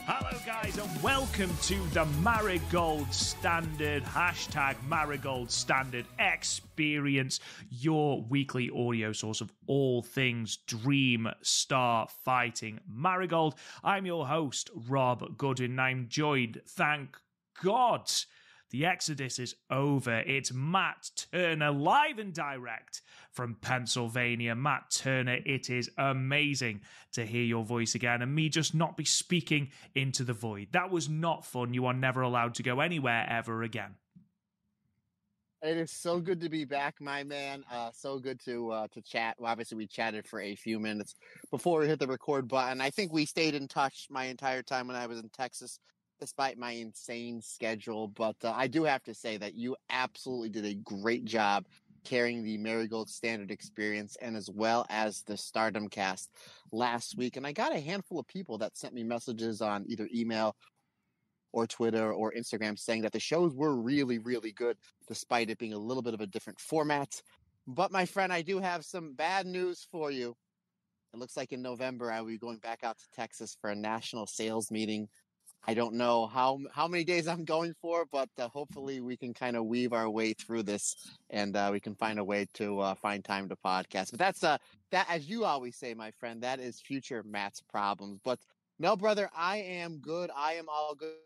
Hello guys and welcome to the Marigold Standard, #Marigold Standard Experience, your weekly audio source of all things Dream Star Fighting Marigold. I'm your host, Rob Goodwin, and I'm joined, thank God, the Exodus is over. It's Matt Turner, live and direct from Pennsylvania. Matt Turner, it is amazing to hear your voice again and me just not be speaking into the void. That was not fun. You are never allowed to go anywhere ever again. It is so good to be back, my man. So good to chat. Well, obviously, we chatted for a few minutes before we hit the record button. I think we stayed in touch my entire time when I was in Texas, despite my insane schedule. But I do have to say that you absolutely did a great job carrying the Marigold Standard Experience and as well as the Stardom Cast last week. And I got a handful of people that sent me messages on either email or Twitter or Instagram saying that the shows were really, really good, despite it being a little bit of a different format. But my friend, I do have some bad news for you. It looks like in November, I will be going back out to Texas for a national sales meeting. I don't know how many days I'm going for, but hopefully we can kind of weave our way through this and we can find a way to find time to podcast. But that's that, as you always say, my friend, that is future Matt's problems. But no, brother, I am good. I am all good.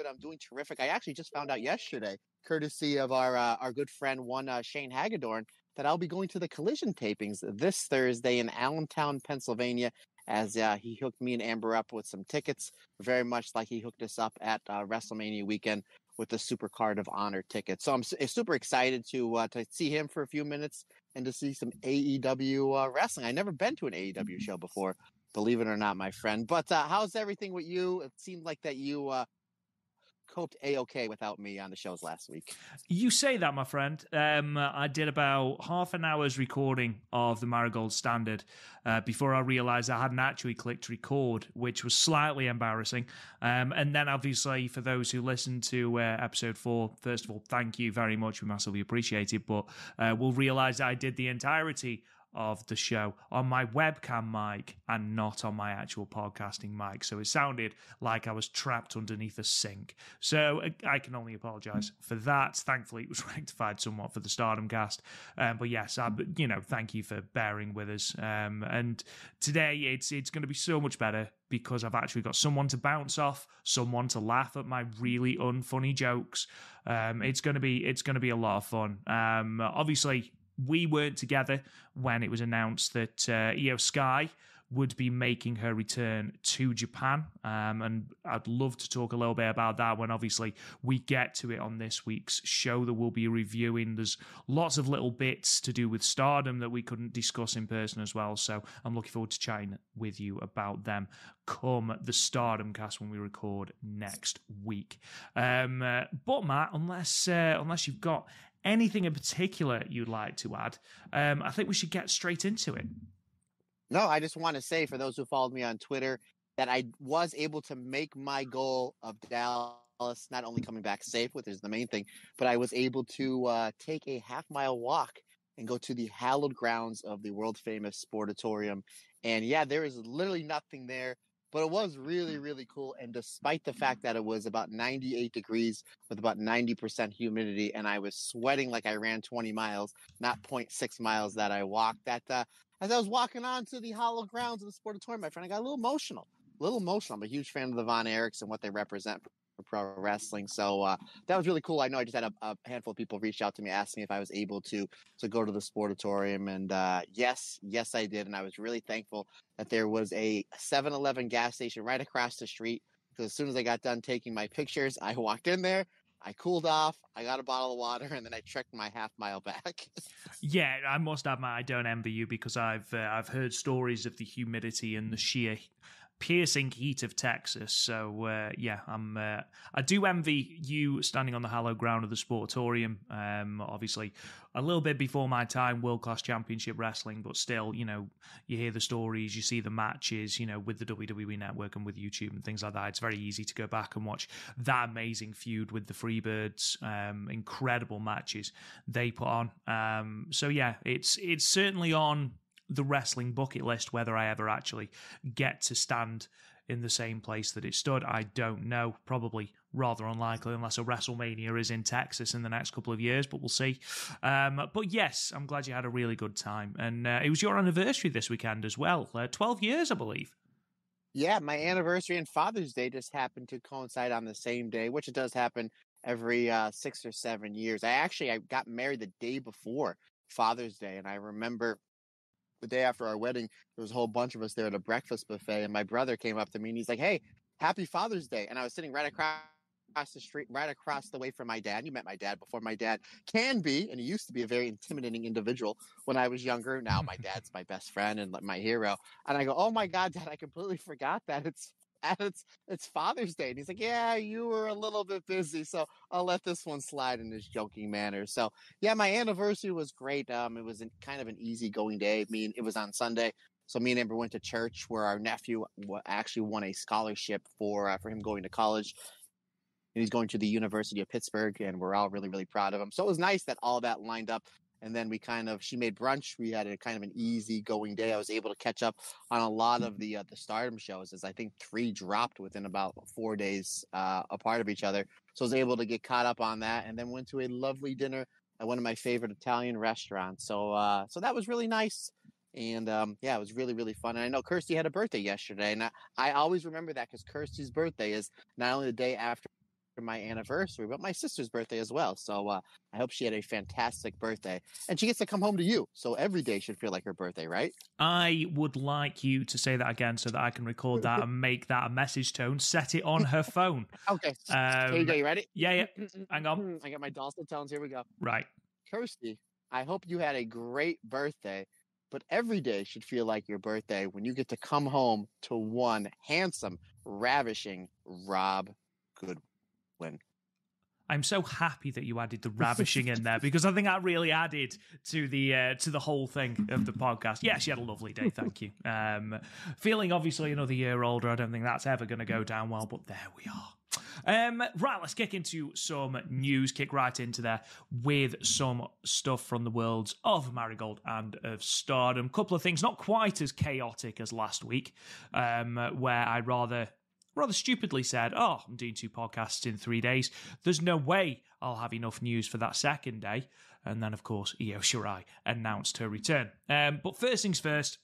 I'm doing terrific. I actually just found out yesterday, courtesy of our good friend, Shane Hagedorn, that I'll be going to the Collision tapings this Thursday in Allentown, Pennsylvania, as he hooked me and Amber up with some tickets, very much like he hooked us up at WrestleMania weekend with the Super Card of Honor tickets. So I'm super excited to see him for a few minutes and to see some AEW wrestling. I've never been to an AEW show before, believe it or not, my friend. But how's everything with you? It seemed like that you coped A-okay without me on the shows last week. You say that, my friend. I did about half an hour's recording of the Marigold Standard before I realised I hadn't actually clicked record, which was slightly embarrassing. And then, obviously, for those who listened to episode 4, first of all, thank you very much. We massively appreciate it. But we'll realise that I did the entirety of the show on my webcam mic and not on my actual podcasting mic. So it sounded like I was trapped underneath a sink. So I can only apologise for that. Thankfully, it was rectified somewhat for the Stardom cast. But yes, thank you for bearing with us. And today it's going to be so much better because I've actually got someone to bounce off, someone to laugh at my really unfunny jokes. It's going to be a lot of fun. Obviously, we weren't together when it was announced that Io Sky would be making her return to Japan. And I'd love to talk a little bit about that when obviously we get to it on this week's show that we'll be reviewing. There's lots of little bits to do with Stardom that we couldn't discuss in person as well. So I'm looking forward to chatting with you about them come the Stardom cast when we record next week. But Matt, unless you've got anything in particular you'd like to add, I think we should get straight into it. No, I just want to say for those who followed me on Twitter that I was able to make my goal of Dallas not only coming back safe, which is the main thing, but I was able to take a half-mile walk and go to the hallowed grounds of the world-famous Sportatorium. And yeah, there is literally nothing there, but it was really, really cool. And despite the fact that it was about 98 degrees with about 90% humidity, and I was sweating like I ran 20 miles, not 0.6 miles that I walked, as I was walking on to the hollow grounds of the Sportatorium, my friend, I got a little emotional. I'm a huge fan of the Von Erichs and what they represent for pro wrestling. So that was really cool. I know I just had a handful of people reach out to me asking if I was able to go to the Sportatorium. And yes, I did. And I was really thankful that there was a 7-Eleven gas station right across the street. Because as soon as I got done taking my pictures, I walked in there. I cooled off, I got a bottle of water, and then I trekked my half mile back. Yeah, I must admit I don't envy you because I've heard stories of the humidity and the sheer piercing heat of Texas. So I do envy you standing on the hallowed ground of the Sportatorium. Obviously, a little bit before my time, World Class Championship Wrestling, but still, you hear the stories, you see the matches, with the WWE Network and with YouTube and things like that. It's very easy to go back and watch that amazing feud with the Freebirds. Incredible matches they put on. So yeah, it's certainly on the wrestling bucket list, whether I ever actually get to stand in the same place that it stood. I don't know. Probably rather unlikely unless a WrestleMania is in Texas in the next couple of years, but we'll see. But yes, I'm glad you had a really good time. And it was your anniversary this weekend as well. 12 years, I believe. Yeah, my anniversary and Father's Day just happened to coincide on the same day, which it does happen every 6 or 7 years. I got married the day before Father's Day, and I remember the day after our wedding, there was a whole bunch of us there at a breakfast buffet, and my brother came up to me and he's like, "Hey, happy Father's Day!" And I was sitting right across the street, right across the way from my dad. You met my dad before. My dad can be, and he used to be, a very intimidating individual when I was younger. Now my dad's my best friend and my hero. And I go, "Oh my God, Dad, I completely forgot that it's Father's Day." And he's like, "Yeah, you were a little bit busy, so I'll let this one slide," in his joking manner. So yeah, my anniversary was great. It was kind of an easygoing day. It was on Sunday. So me and Amber went to church where our nephew actually won a scholarship for him going to college. And he's going to the University of Pittsburgh, and we're all really, really proud of him. So it was nice that all that lined up. And then she made brunch. We had a kind of an easy going day. I was able to catch up on a lot of the Stardom shows, as I think 3 dropped within about 4 days apart of each other. So I was able to get caught up on that, and then went to a lovely dinner at one of my favorite Italian restaurants. So that was really nice. And yeah, it was really, really fun. And I know Kirsty had a birthday yesterday, and I always remember that because Kirsty's birthday is not only the day after my anniversary, but my sister's birthday as well. So I hope she had a fantastic birthday, and she gets to come home to you. So every day should feel like her birthday, right? I would like you to say that again so that I can record that and make that a message tone. Set it on her phone. Okay. Here you go. You ready? Yeah. Hang on. I got my dulcet tones. Here we go. Right. Kirsty, I hope you had a great birthday, but every day should feel like your birthday when you get to come home to one handsome, ravishing Rob Goodwin. I'm so happy that you added the ravishing in there, because I think that really added to the whole thing of the podcast. Yeah, she had a lovely day, thank you. Feeling obviously another year older, I don't think that's ever going to go down well, but there we are. Right, let's kick into some news, kick right into there with some stuff from the worlds of Marigold and of Stardom. Couple of things not quite as chaotic as last week, where I rather stupidly said, "Oh, I'm doing 2 podcasts in 3 days. There's no way I'll have enough news for that second day." And then, of course, Io Shirai announced her return. But first things first,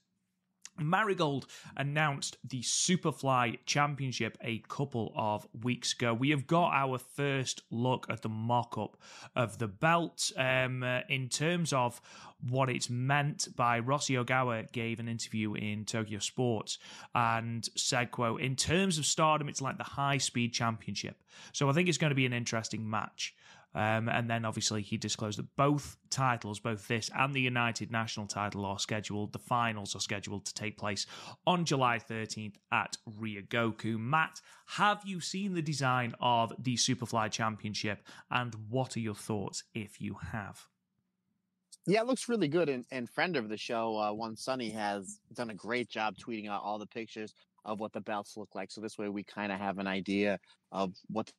Marigold announced the Superfly Championship a couple of weeks ago. We have got our first look at the mock-up of the belt. In terms of what it's meant by, Rossi Ogawa gave an interview in Tokyo Sports and said, quote, "In terms of Stardom, it's like the high-speed championship. So I think it's going to be an interesting match." And then obviously he disclosed that both titles, both this and the United National title, are scheduled. The finals are scheduled to take place on July 13th at Ryogoku. Matt, have you seen the design of the Superfly Championship, and what are your thoughts if you have? Yeah, it looks really good. And friend of the show, One Sunny, has done a great job tweeting out all the pictures of what the belts look like. So this way we kind of have an idea of what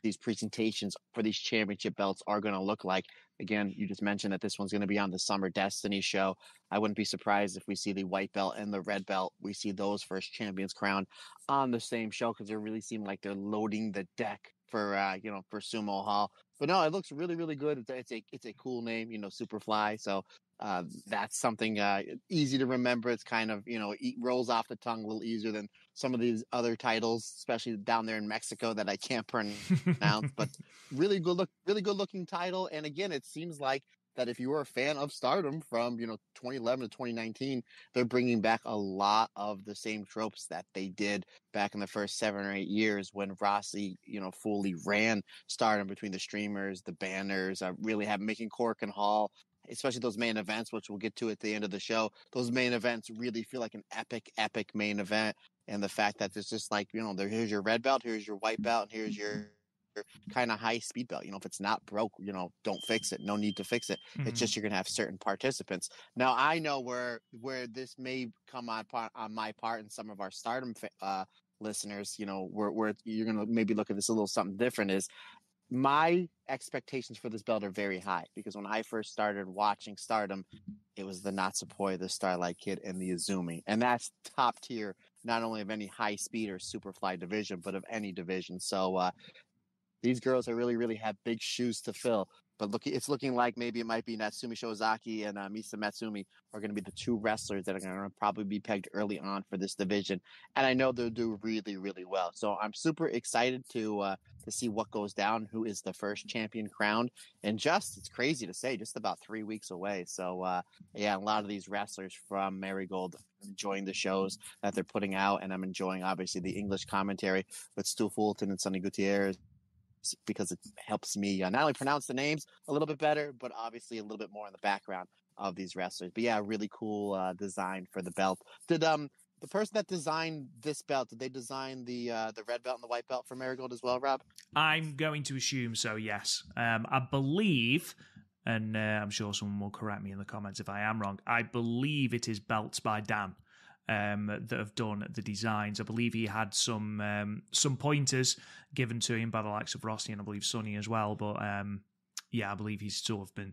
these presentations for these championship belts are going to look like. Again, you just mentioned that this one's going to be on the Summer Destiny show. I wouldn't be surprised if we see the white belt and the red belt. We see those first champions crowned on the same show, because they really seem like they're loading the deck for for Sumo Hall. But no, it looks really, really good. It's a cool name, Superfly. So that's something easy to remember. It's kind of, rolls off the tongue a little easier than some of these other titles, especially down there in Mexico that I can't pronounce. But really good looking title. And again, it seems like that if you were a fan of Stardom from 2011 to 2019, they're bringing back a lot of the same tropes that they did back in the first 7 or 8 years when Rossi fully ran Stardom, between the streamers, the banners, really making Korakuen Hall, especially those main events, which we'll get to at the end of the show. Those main events really feel like an epic main event. And the fact that there's just like, here's your red belt, here's your white belt, and here's your kind of high speed belt. If it's not broke, don't fix it. No need to fix it. Mm-hmm. It's just you're gonna have certain participants. Now I know where this may come on my part and some of our Stardom listeners, where you're gonna maybe look at this a little something different, is my expectations for this belt are very high, because when I first started watching Stardom, it was the Natsupoi, the Starlight Kid, and the Izumi, and that's top tier not only of any high speed or superfly division, but of any division. So these girls are really have big shoes to fill. But it's looking like maybe it might be Natsumi Shozaki and Misa Matsumi are going to be the two wrestlers that are going to probably be pegged early on for this division. And I know they'll do really well. So I'm super excited to see what goes down, who is the first champion crowned. And it's crazy to say, just about 3 weeks away. So yeah, a lot of these wrestlers from Marigold enjoying the shows that they're putting out. And I'm enjoying, obviously, the English commentary with Stu Fulton and Sonny Gutierrez, because it helps me not only pronounce the names a little bit better, but obviously a little bit more in the background of these wrestlers. But yeah, really cool design for the belt. Did the person that designed this belt, did they design the red belt and the white belt for Marigold as well, Rob? I'm going to assume so, yes. I believe, and I'm sure someone will correct me in the comments if I am wrong, I believe it is belts by Dan that have done the designs. I believe he had some pointers given to him by the likes of Rossi and I believe Sonny as well. But yeah, I believe he's sort of been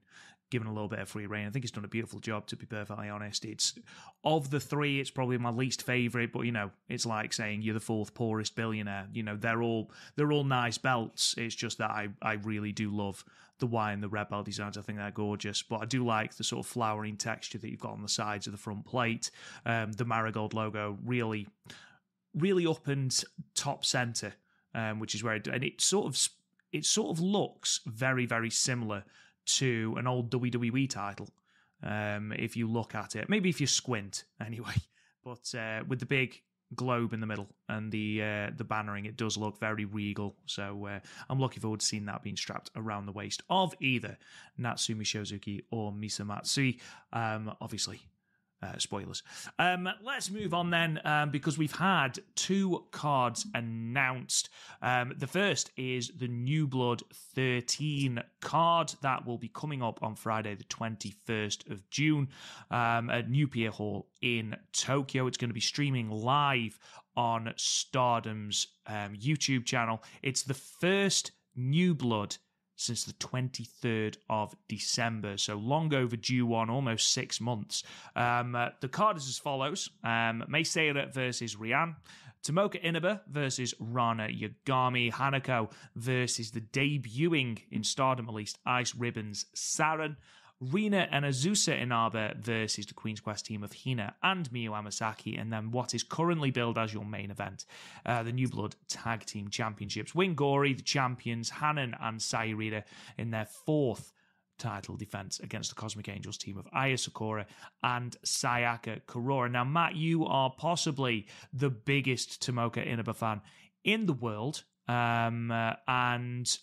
given a little bit of free reign. I think he's done a beautiful job, to be perfectly honest. It's of the three, it's probably my least favorite. But it's like saying you're the fourth poorest billionaire. They're all nice belts. It's just that I really do love the white and the red belt designs. I think they're gorgeous, but I do like the sort of flowering texture that you've got on the sides of the front plate. The Marigold logo really up and top center, which is where it sort of looks very, very similar to an old WWE title. If you look at it, maybe if you squint anyway, but with the big globe in the middle and the bannering, it does look very regal. So I'm looking forward to seeing that being strapped around the waist of either Natsumi Shozuki or Misa Matsui. Obviously, spoilers. Let's move on then, because we've had 2 cards announced. The first is the New Blood 13 card that will be coming up on Friday the 21st of June at New Pier Hall in Tokyo. It's going to be streaming live on Stardom's YouTube channel. It's the first New Blood since the 23rd of December. So long overdue one, almost 6 months. The card is as follows. Mai Sakurai versus Rian. Tomoka Inaba versus Rana Yagami. Hanako versus the debuting in Stardom, at least, Ice Ribbons Saren. Rina and Azusa Inaba versus the Queen's Quest team of Hina and Miyu Amasaki, and then what is currently billed as your main event, the New Blood Tag Team Championships. Wingori, the champions, Hanan and Sayurita in their 4th title defense against the Cosmic Angels team of Aya Sakura and Sayaka Kurora. Now, Matt, you are possibly the biggest Tomoka Inaba fan in the world, and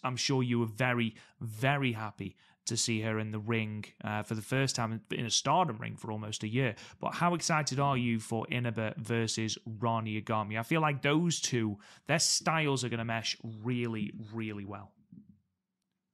I'm sure you were very, very happy to see her in the ring for the first time in a Stardom ring for almost a year. But how excited are you for Inaba versus Rana Yagami? I feel like those two, their styles are going to mesh really, really well.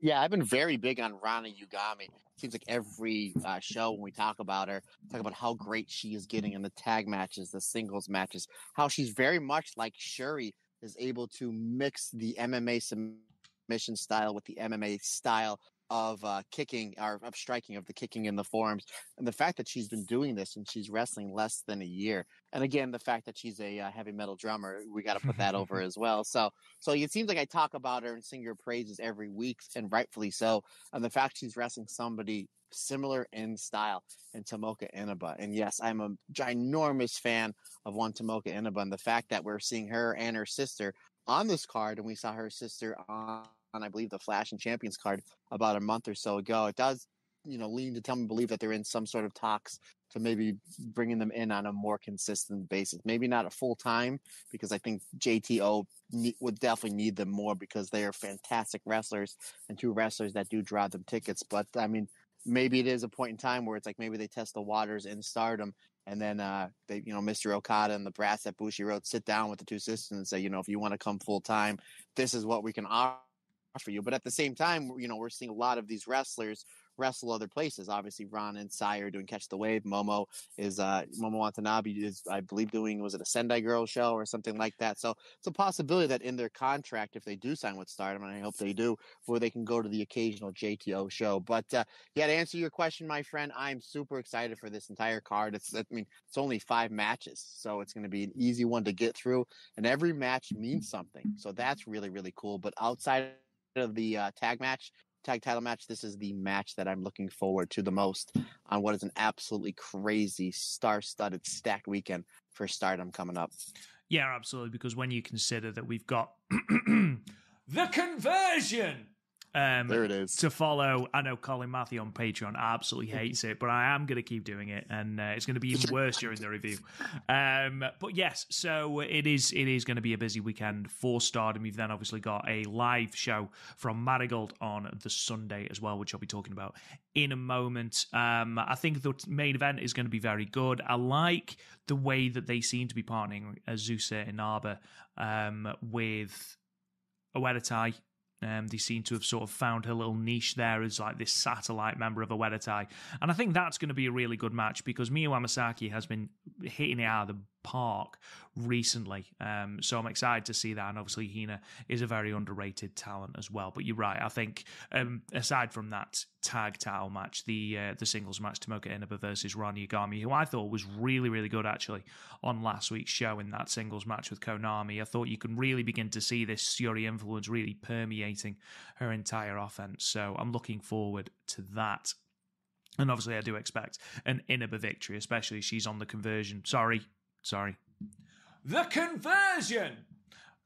Yeah, I've been very big on Rana Yagami. Seems like every show when we talk about her, talk about how great she is getting in the tag matches, the singles matches, how she's very much like Shuri is able to mix the MMA submission style with the MMA style of kicking, or of striking, of the kicking in the forearms. And the fact that she's been doing this and she's wrestling less than a year. And again, the fact that she's a heavy metal drummer, we got to put that over as well. So it seems like I talk about her and sing her praises every week, and rightfully so. And the fact she's wrestling somebody similar in style in Tomoka Inaba. And yes, I'm a ginormous fan of one Tomoka Inaba. And the fact that we're seeing her and her sister on this card, and we saw her sister on I believe the Flash and Champions card about a month or so ago, it does, lean to tell me believe that they're in some sort of talks to maybe bringing them in on a more consistent basis. Maybe not a full time, because I think JTO would definitely need them more, because they are fantastic wrestlers and 2 wrestlers that do draw them tickets. But I mean, maybe it is a point in time where it's like maybe they test the waters in Stardom, and then they, Mr. Okada and the brass at Bushiroad sit down with the 2 sisters and say, if you want to come full time, this is what we can offer you. But at the same time, we're seeing a lot of these wrestlers wrestle other places. Obviously, Ron and Sai are doing Catch the Wave. Momo Watanabe is, I believe, doing, was it a Sendai Girl show or something like that? So it's a possibility that in their contract, if they do sign with Stardom, and I hope they do, where they can go to the occasional JTO show. But yeah, to answer your question, my friend, I'm super excited for this entire card. It's only 5 matches, so it's going to be an easy one to get through, and every match means something. So that's really, really cool. But outside of the tag title match, this is the match that I'm looking forward to the most on what is an absolutely crazy, star-studded, stacked weekend for Stardom coming up. Yeah, absolutely, because when you consider that we've got the conversion there it is to follow. I know Colin Matthew on Patreon absolutely hates it, but I am going to keep doing it, and it's going to be even worse during the review. But yes, so it is going to be a busy weekend for Stardom. You've then obviously got a live show from Marigold on the Sunday as well, which I'll be talking about in a moment. I think the main event is going to be very good. I like the way that they seem to be partnering Azusa Inaba with Oedo Tai. They seem to have sort of found her little niche there as like this satellite member of Oedo Tai. And I think that's going to be a really good match because Miyu Amasaki has been hitting it out of the park recently. So I'm excited to see that. And obviously Hina is a very underrated talent as well. But you're right. I think aside from that tag title match, the singles match, Tomoka Inaba versus Ron Yagami, who I thought was really, really good actually on last week's show in that singles match with Konami. I thought you can really begin to see this Syuri influence really permeating her entire offense. So I'm looking forward to that. And obviously I do expect an Inaba victory, especially as she's on the conversion. Sorry. The conversion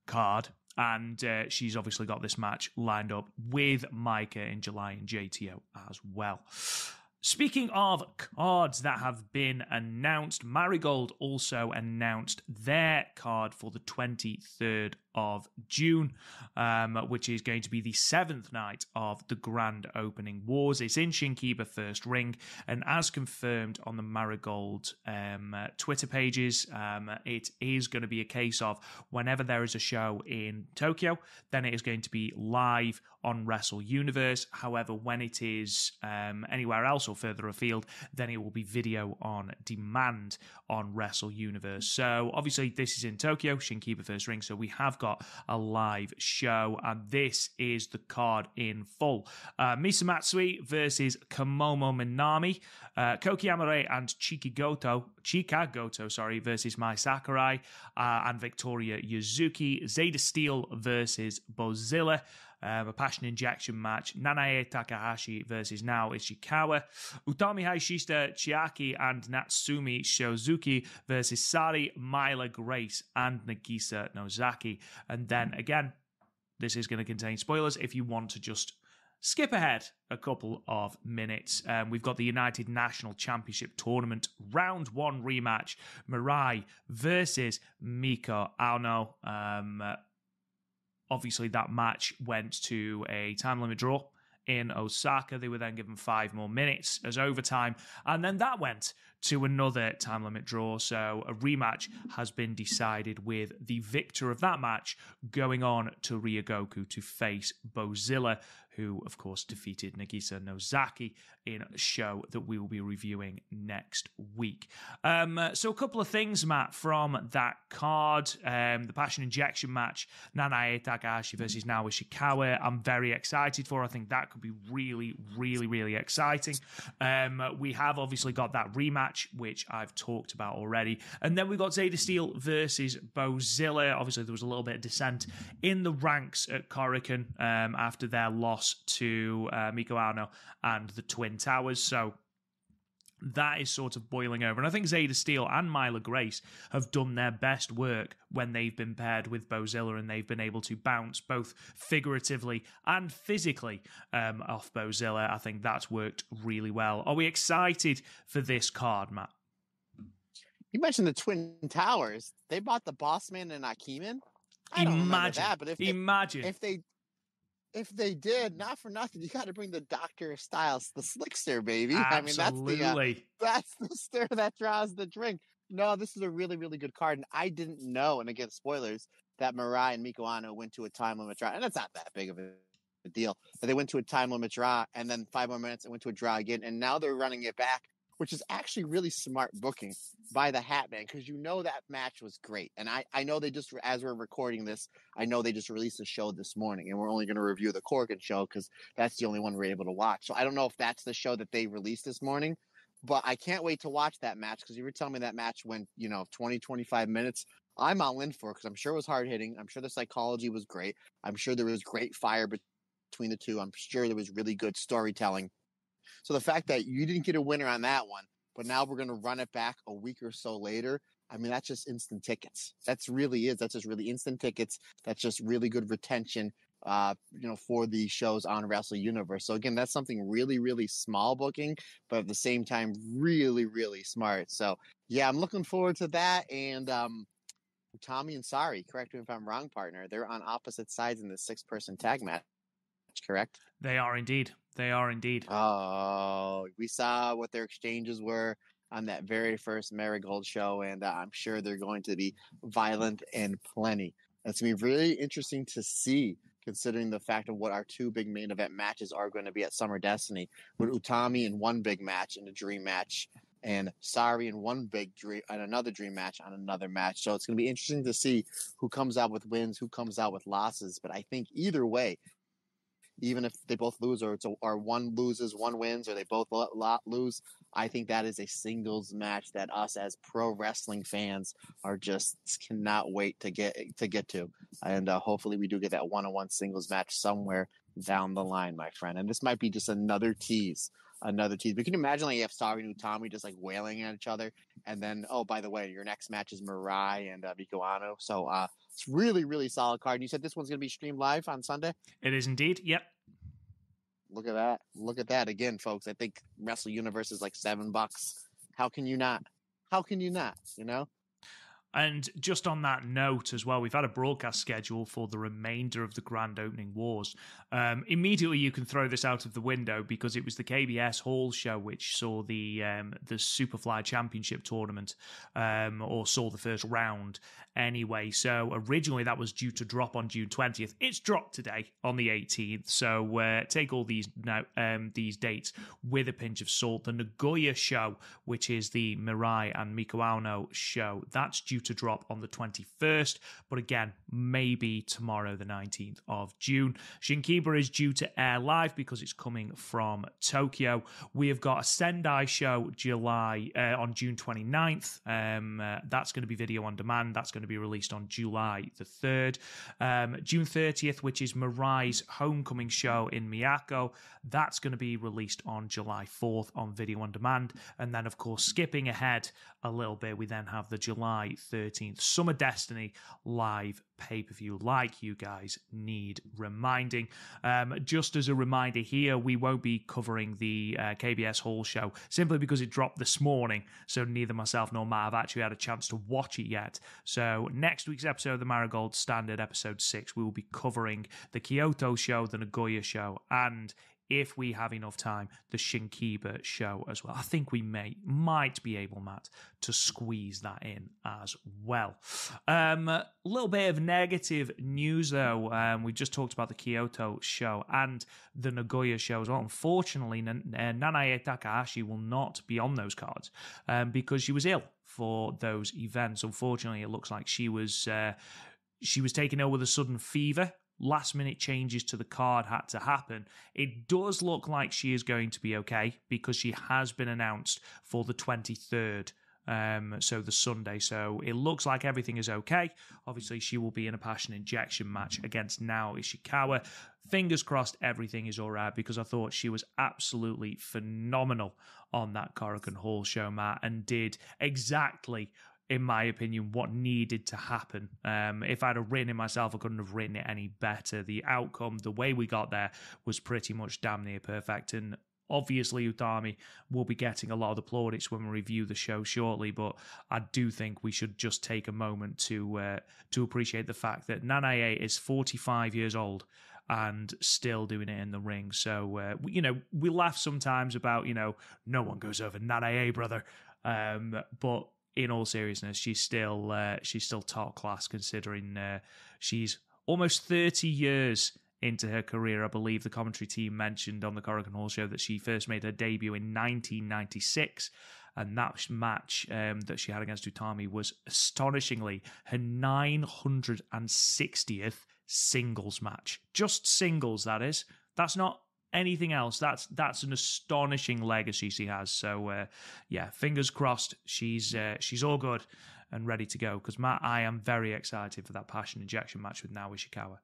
card. And she's obviously got this match lined up with Micah in July in JTO as well. Speaking of cards that have been announced, Marigold also announced their card for the 23rd of June, which is going to be the 7th night of the Grand Opening Wars. It's in Shinkiba First Ring, and as confirmed on the Marigold Twitter pages, it is going to be a case of whenever there is a show in Tokyo, then it is going to be live on Wrestle Universe. However, when it is anywhere else or further afield, then it will be video on demand on Wrestle Universe. So obviously this is in Tokyo, Shinkiba First Ring, so we have got a live show, and this is the card in full. Misa Matsui versus Kamomo Minami, Koki Amare and Chika Goto versus Mai Sakurai, and Victoria Yuzuki, Zeta Steel versus Bozilla, a passion injection match, Nanae Takahashi versus Nao Ishikawa, Utami Hayashishita Chiaki and Natsumi Shozuki versus Sari, Myla Grace and Nagisa Nozaki. And then again, this is going to contain spoilers if you want to just skip ahead a couple of minutes. We've got the United National Championship Tournament Round 1 rematch, Mirai versus Miko Aono. Obviously, that match went to a time limit draw in Osaka. They were then given 5 more minutes as overtime, and then that went to another time limit draw. So a rematch has been decided with the victor of that match going on to Ryogoku to face Bozilla, who, of course, defeated Nagisa Nozaki in a show that we will be reviewing next week. So a couple of things, Matt, from that card. The Passion Injection match, Nanae Takahashi versus Nao Ishikawa, I'm very excited for. I think that could be really, really, really exciting. We have obviously got that rematch, which I've talked about already. And then we've got Zeta Steel versus Bozilla. Obviously, there was a little bit of dissent in the ranks at Korakuen after their loss to Miko Ano and the Twin Towers. So that is sort of boiling over. And I think Zeta Steel and Myla Grace have done their best work when they've been paired with Bozilla, and they've been able to bounce both figuratively and physically off Bozilla. I think that's worked really well. Are we excited for this card, Matt? You mentioned the Twin Towers. They bought the Bossman and Akiman. I don't remember that, but if they did, not for nothing, you got to bring the Dr. Styles, the Slickster, baby. Absolutely. I mean, that's the stir that draws the drink. No, this is a really, really good card, and I didn't know, and again, spoilers, that Mirai and Miko Ano went to a time limit trial, and it's not that big of a deal. But they went to a time limit draw, and then 5 more minutes and went to a draw again, and now they're running it back, which is actually really smart booking by the Hat Man, because that match was great. And I know they just, as we're recording this, I know they just released a show this morning, and we're only going to review the Korakuen show because that's the only one we're able to watch. So I don't know if that's the show that they released this morning, but I can't wait to watch that match, because you were telling me that match went 20, 25 minutes. I'm all in for it, because I'm sure it was hard hitting. I'm sure the psychology was great. I'm sure there was great fire between the two. I'm sure there was really good storytelling. So the fact that you didn't get a winner on that one, but now we're going to run it back a week or so later, I mean, that's just instant tickets. That's just really instant tickets. That's just really good retention, for the shows on Wrestle Universe. So again, that's something really, really small booking, but at the same time, really, really smart. So yeah, I'm looking forward to that. And Tommy and Sari, correct me if I'm wrong, partner, they're on opposite sides in the 6-person tag match, correct? They are indeed. They are indeed. Oh, we saw what their exchanges were on that very first Marigold show, and I'm sure they're going to be violent and plenty. It's going to be really interesting to see, considering the fact of what our 2 big main event matches are going to be at Summer Destiny, with Utami in one big match in a dream match, and Sari in one big dream and another dream match on another match. So it's going to be interesting to see who comes out with wins, who comes out with losses. But I think either way, even if they both lose, or one loses, one wins, or they both lose, I think that is a singles match that us as pro wrestling fans are just cannot wait to get to. And hopefully we do get that one-on-one singles match somewhere down the line, my friend. And this might be just another tease. But can you imagine, like, you have Sari and Utami just like wailing at each other, and then, oh, by the way, your next match is Mirai and Miko Ano. So it's really, really solid card. And you said this one's going to be streamed live on Sunday? It is indeed. Yep. Look at that. Look at that again, folks. I think Wrestle Universe is like $7. How can you not? How can you not? And just on that note as well, we've had a broadcast schedule for the remainder of the Grand Opening Wars. Immediately you can throw this out of the window, because it was the KBS Hall show which saw the Superfly Championship tournament, or saw the first round anyway. So originally that was due to drop on June 20th. It's dropped today on the 18th. So take all these dates with a pinch of salt. The Nagoya show, which is the Mirai and Miko Ano show, that's due to drop on the 21st, but again, maybe tomorrow, the 19th of June. Shinkiba is due to air live because it's coming from Tokyo. We have got a Sendai show on June 29th. That's going to be video on demand. That's going to be released on July the 3rd. June 30th, which is Mirai's homecoming show in Miyako, that's going to be released on July 4th on video on demand. And then, of course, skipping ahead a little bit, we then have the July 13th Summer Destiny live pay-per-view, like you guys need reminding. Just as a reminder here, we won't be covering the KBS Hall show simply because it dropped this morning, so neither myself nor Matt have actually had a chance to watch it yet. So next week's episode of the Marigold Standard, episode 6, we will be covering the Kyoto show, the Nagoya show, and if we have enough time, the Shinkiba show as well. I think we might be able, Matt, to squeeze that in as well. A little bit of negative news, though. We just talked about the Kyoto show and the Nagoya show as well. Unfortunately, Nanae Takahashi will not be on those cards because she was ill for those events. Unfortunately, it looks like she was taken ill with a sudden fever. Last-minute changes to the card had to happen. It does look like she is going to be okay because she has been announced for the 23rd, so the Sunday. So it looks like everything is okay. Obviously, she will be in a passion injection match against Nao Ishikawa. Fingers crossed everything is all right, because I thought she was absolutely phenomenal on that Korakuen Hall show, Matt, and did exactly, in my opinion, what needed to happen. If I'd have written it myself, I couldn't have written it any better. The outcome, the way we got there, was pretty much damn near perfect. And obviously, Utami will be getting a lot of the plaudits when we review the show shortly, but I do think we should just take a moment to appreciate the fact that Nanae is 45 years old and still doing it in the ring. So, we laugh sometimes about, no one goes over Nanae, brother. But in all seriousness, she's still top class, considering she's almost 30 years into her career. I believe the commentary team mentioned on the Korakuen Hall show that she first made her debut in 1996, and that match that she had against Utami was astonishingly her 960th singles match. Just singles, that is. That's not anything else. That's an astonishing legacy she has. So yeah, fingers crossed she's all good and ready to go, because Matt, I am very excited for that passion injection match with Naoya Ishikawa.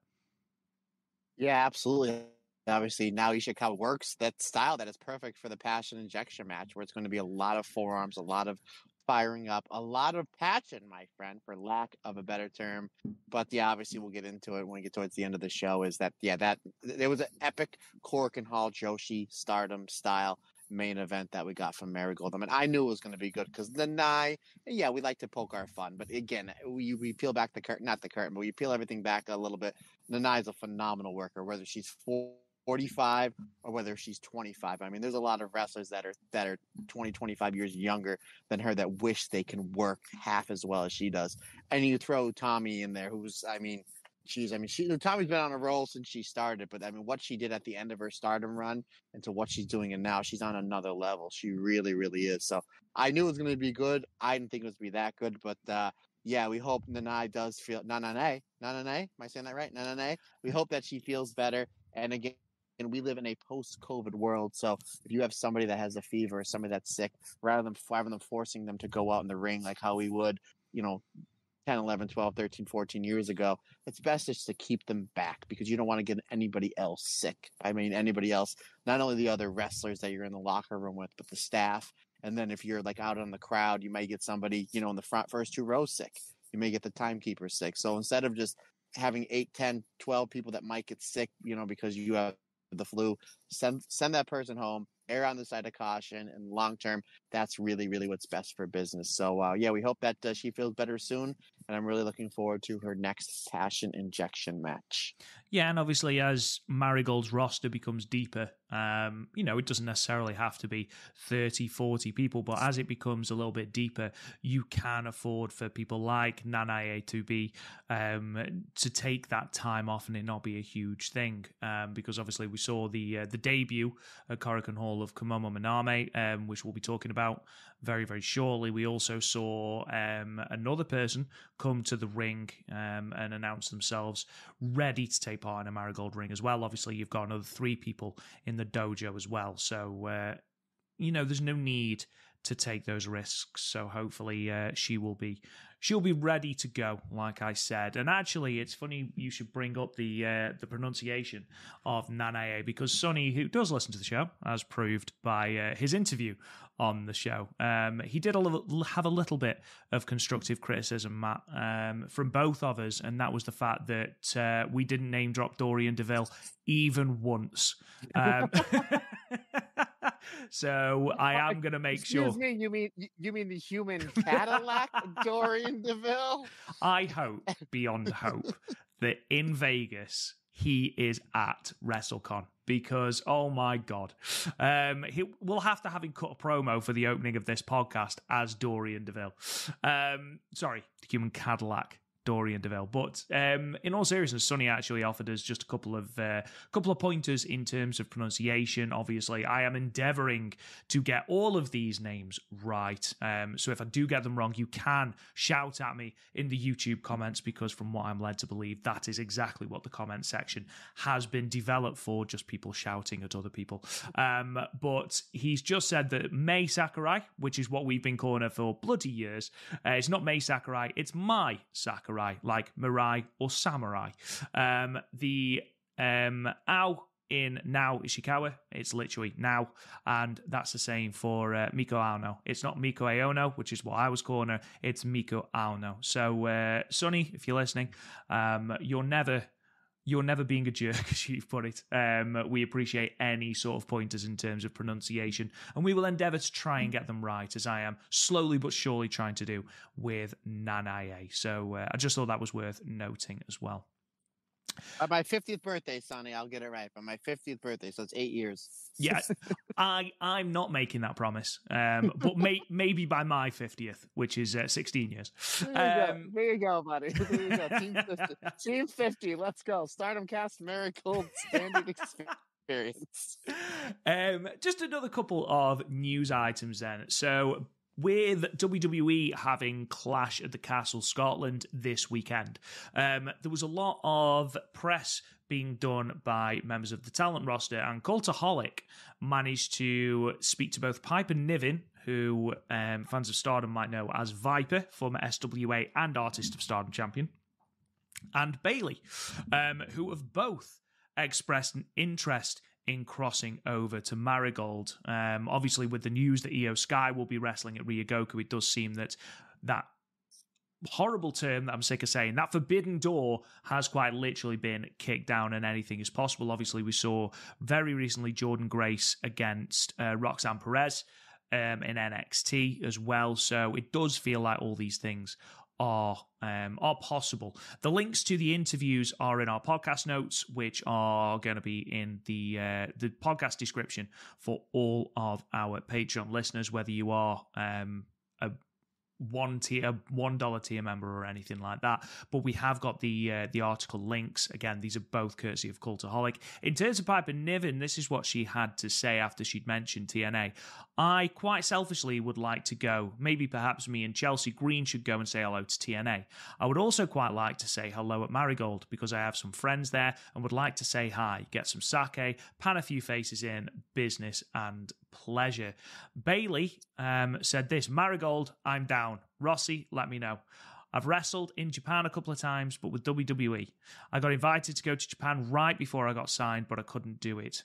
Yeah, absolutely. Obviously, now Ishikawa works that style that is perfect for the passion injection match, where it's going to be a lot of forearms, a lot of firing up, a lot of passion, my friend, for lack of a better term. But yeah, obviously we'll get into it when we get towards the end of the show. Is that that there was an epic Korakuen Hall Joshi Stardom style main event that we got from Marigold. I mean, I knew it was going to be good because the Nai, yeah, we like to poke our fun, but again, we peel back the curtain, not the curtain, but we peel everything back a little bit. Nanai is a phenomenal worker, whether she's 45 or whether she's 25. I mean, there's a lot of wrestlers that are 20, 25 years younger than her that wish they can work half as well as she does. And you throw Tommy in there, who's, Tommy's been on a roll since she started, but I mean, what she did at the end of her Stardom run and to what she's doing, and now she's on another level. She really, really is. So I knew it was going to be good. I didn't think it was going to be that good, but yeah, we hope Nanai does feel Nanai. Am I saying that right? Nanai. We hope that she feels better. And again, we live in a post-COVID world, so if you have somebody that has a fever or somebody that's sick, rather than forcing them to go out in the ring like how we would, 10, 11, 12, 13, 14 years ago, it's best just to keep them back, because you don't want to get anybody else sick. I mean, anybody else, not only the other wrestlers that you're in the locker room with, but the staff. And then if you're like out on the crowd, you might get somebody, in the first 2 rows sick. You may get the timekeeper sick. So instead of just having 8, 10, 12 people that might get sick, because you have the flu, send that person home, err on the side of caution, and long term, that's really, really what's best for business. So yeah, we hope that she feels better soon, and I'm really looking forward to her next passion injection match. Yeah, and obviously as Marigold's roster becomes deeper, it doesn't necessarily have to be 30, 40 people, but as it becomes a little bit deeper, you can afford for people like Nanae to be to take that time off and it not be a huge thing, because obviously we saw the debut at Korakuen Hall of Komomo Minami, which we'll be talking about very, very shortly. We also saw another person come to the ring and announce themselves ready to take part in a Marigold ring as well. Obviously, you've got another 3 people in the dojo as well. So, there's no need to take those risks. So hopefully she'll be ready to go, like I said. And actually, it's funny you should bring up the pronunciation of Nanae, because Sonny, who does listen to the show, as proved by his interview on the show, he did have a little bit of constructive criticism, Matt, from both of us, and that was the fact that we didn't name drop Dorian DeVille even once. So I am going to make sure. Excuse me, you mean the human Cadillac, Dorian DeVille? I hope beyond hope that in Vegas he is at WrestleCon, because oh my god, we'll have to have him cut a promo for the opening of this podcast as Dorian DeVille. Sorry, the human Cadillac. Dorian DeVille. But in all seriousness, Sonny actually offered us just a couple of pointers in terms of pronunciation. Obviously, I am endeavouring to get all of these names right. So if I do get them wrong, you can shout at me in the YouTube comments, because from what I'm led to believe, that is exactly what the comment section has been developed for, just people shouting at other people. But he's just said that Mai Sakurai, which is what we've been calling her for bloody years, it's not Mai Sakurai, it's Mai Sakurai, like Mirai or Samurai. The Ao in Now Ishikawa, it's literally now, and that's the same for Miko Aono. It's not Miko Aono, which is what I was calling her, it's Miko Aono. So, Sonny, if you're listening, you're never being a jerk, as you've put it. We appreciate any sort of pointers in terms of pronunciation, and we will endeavour to try and get them right, as I am slowly but surely trying to do with Nanae. So I just thought that was worth noting as well. My 50th birthday, Sonny. I'll get it right. But my 50th birthday, so it's 8 years. Yeah, I'm not making that promise, but maybe by my 50th, which is 16 years. There you go, buddy. There you go. Team 50. Team 50. Let's go. Stardom Cast Marigold Standard Experience. Just another couple of news items then. So, with WWE having Clash at the Castle Scotland this weekend, there was a lot of press being done by members of the talent roster, and Cultaholic managed to speak to both Piper Niven, who fans of Stardom might know as Viper, former SWA and Artist of Stardom champion, and Bayley, who have both expressed an interest in crossing over to Marigold. Obviously, with the news that Io Sky will be wrestling at Ryogoku, it does seem that horrible term that I'm sick of saying, that forbidden door has quite literally been kicked down and anything is possible. Obviously, we saw very recently Jordan Grace against Roxanne Perez in NXT as well. So it does feel like all these things are possible. The links to the interviews are in our podcast notes, which are going to be in the podcast description for all of our Patreon listeners, whether you are a $1 tier member or anything like that. But we have got the article links. Again, these are both courtesy of Cultaholic. In terms of Piper Niven, this is what she had to say after she'd mentioned TNA. I quite selfishly would like to go. Maybe perhaps me and Chelsea Green should go and say hello to TNA. I would also quite like to say hello at Marigold because I have some friends there and would like to say hi, get some sake, pan a few faces in, business and pleasure. Bayley said this: Marigold, I'm down. Rossi, let me know. I've wrestled in Japan a couple of times, but with WWE. I got invited to go to Japan right before I got signed, but I couldn't do it.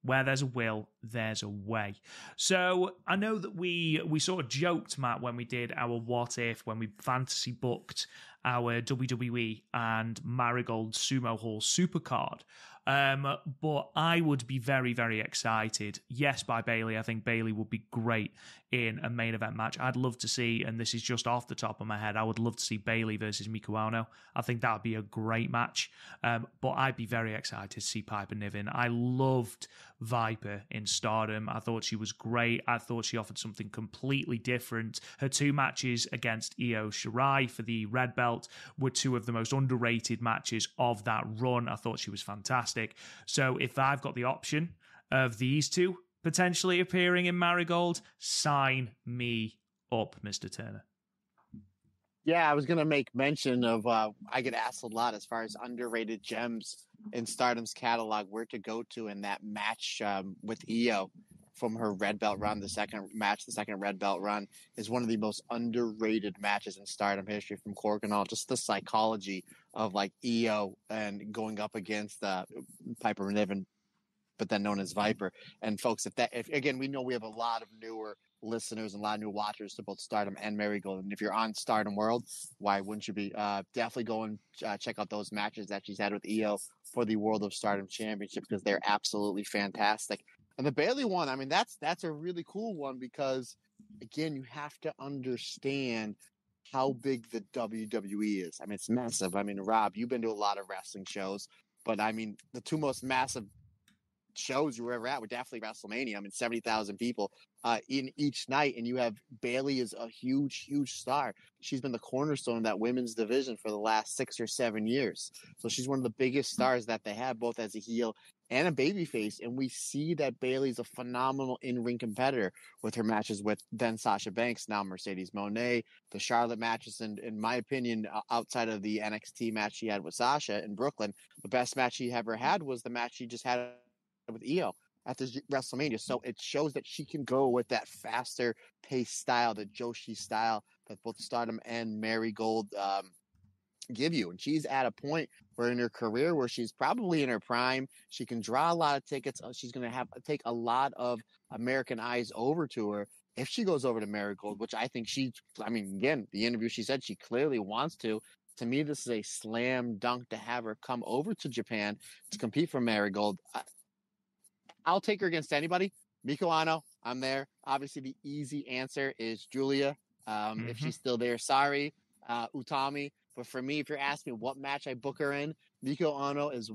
Where there's a will, there's a way. So I know that we sort of joked, Matt, when we did our what if, when we fantasy booked our WWE and Marigold Sumo Hall Supercard. But I would be very, very excited. Yes, by Bayley. I think Bayley would be great in a main event match. I'd love to see, and this is just off the top of my head, I would love to see Bayley versus Miku Ano. I think that would be a great match. But I'd be very excited to see Piper Niven. I loved Viper in Stardom. I thought she was great. I thought she offered something completely different. Her two matches against Io Shirai for the red belt were two of the most underrated matches of that run. I thought she was fantastic. So if I've got the option of these two potentially appearing in Marigold, sign me up, Mr. Turner. Yeah, I was going to make mention of, I get asked a lot as far as underrated gems in Stardom's catalog, where to go to in that match with Io from her red belt run. The second red belt run is one of the most underrated matches in Stardom history from Korakuen Hall. Just the psychology of like Io and going up against Piper Niven, but then known as Viper. And folks, if again, we know we have a lot of newer listeners and a lot of new watchers to both Stardom and Marigold. And if you're on Stardom World, why wouldn't you be? Definitely go and check out those matches that she's had with Io for the World of Stardom Championship, because they're absolutely fantastic. And the Bayley one, I mean, that's a really cool one because, again, you have to understand how big the WWE is. I mean, it's massive. I mean, Rob, you've been to a lot of wrestling shows, but I mean, the two most massive shows you were ever at were definitely WrestleMania. I mean, 70,000 people in each night, and you have Bayley is a huge, huge star. She's been the cornerstone of that women's division for the last 6 or 7 years. So she's one of the biggest stars that they have, both as a heel and a babyface. And we see that Bayley's a phenomenal in-ring competitor with her matches with then Sasha Banks, now Mercedes Moné, the Charlotte matches, and in my opinion, outside of the NXT match she had with Sasha in Brooklyn, the best match she ever had was the match she just had with Io at the WrestleMania. So it shows that she can go with that faster paced style, the joshi style that both Stardom and Marigold give you. And she's at a point where in her career where she's probably in her prime, she can draw a lot of tickets. She's going to take a lot of American eyes over to her if she goes over to Marigold, which I think again, the interview, she said she clearly wants to. To me, this is a slam dunk to have her come over to Japan to compete for Marigold. I'll take her against anybody. Miku Ano, I'm there. Obviously, the easy answer is Julia. If she's still there, sorry. Utami. But for me, if you're asking me what match I book her in, Miko Ano is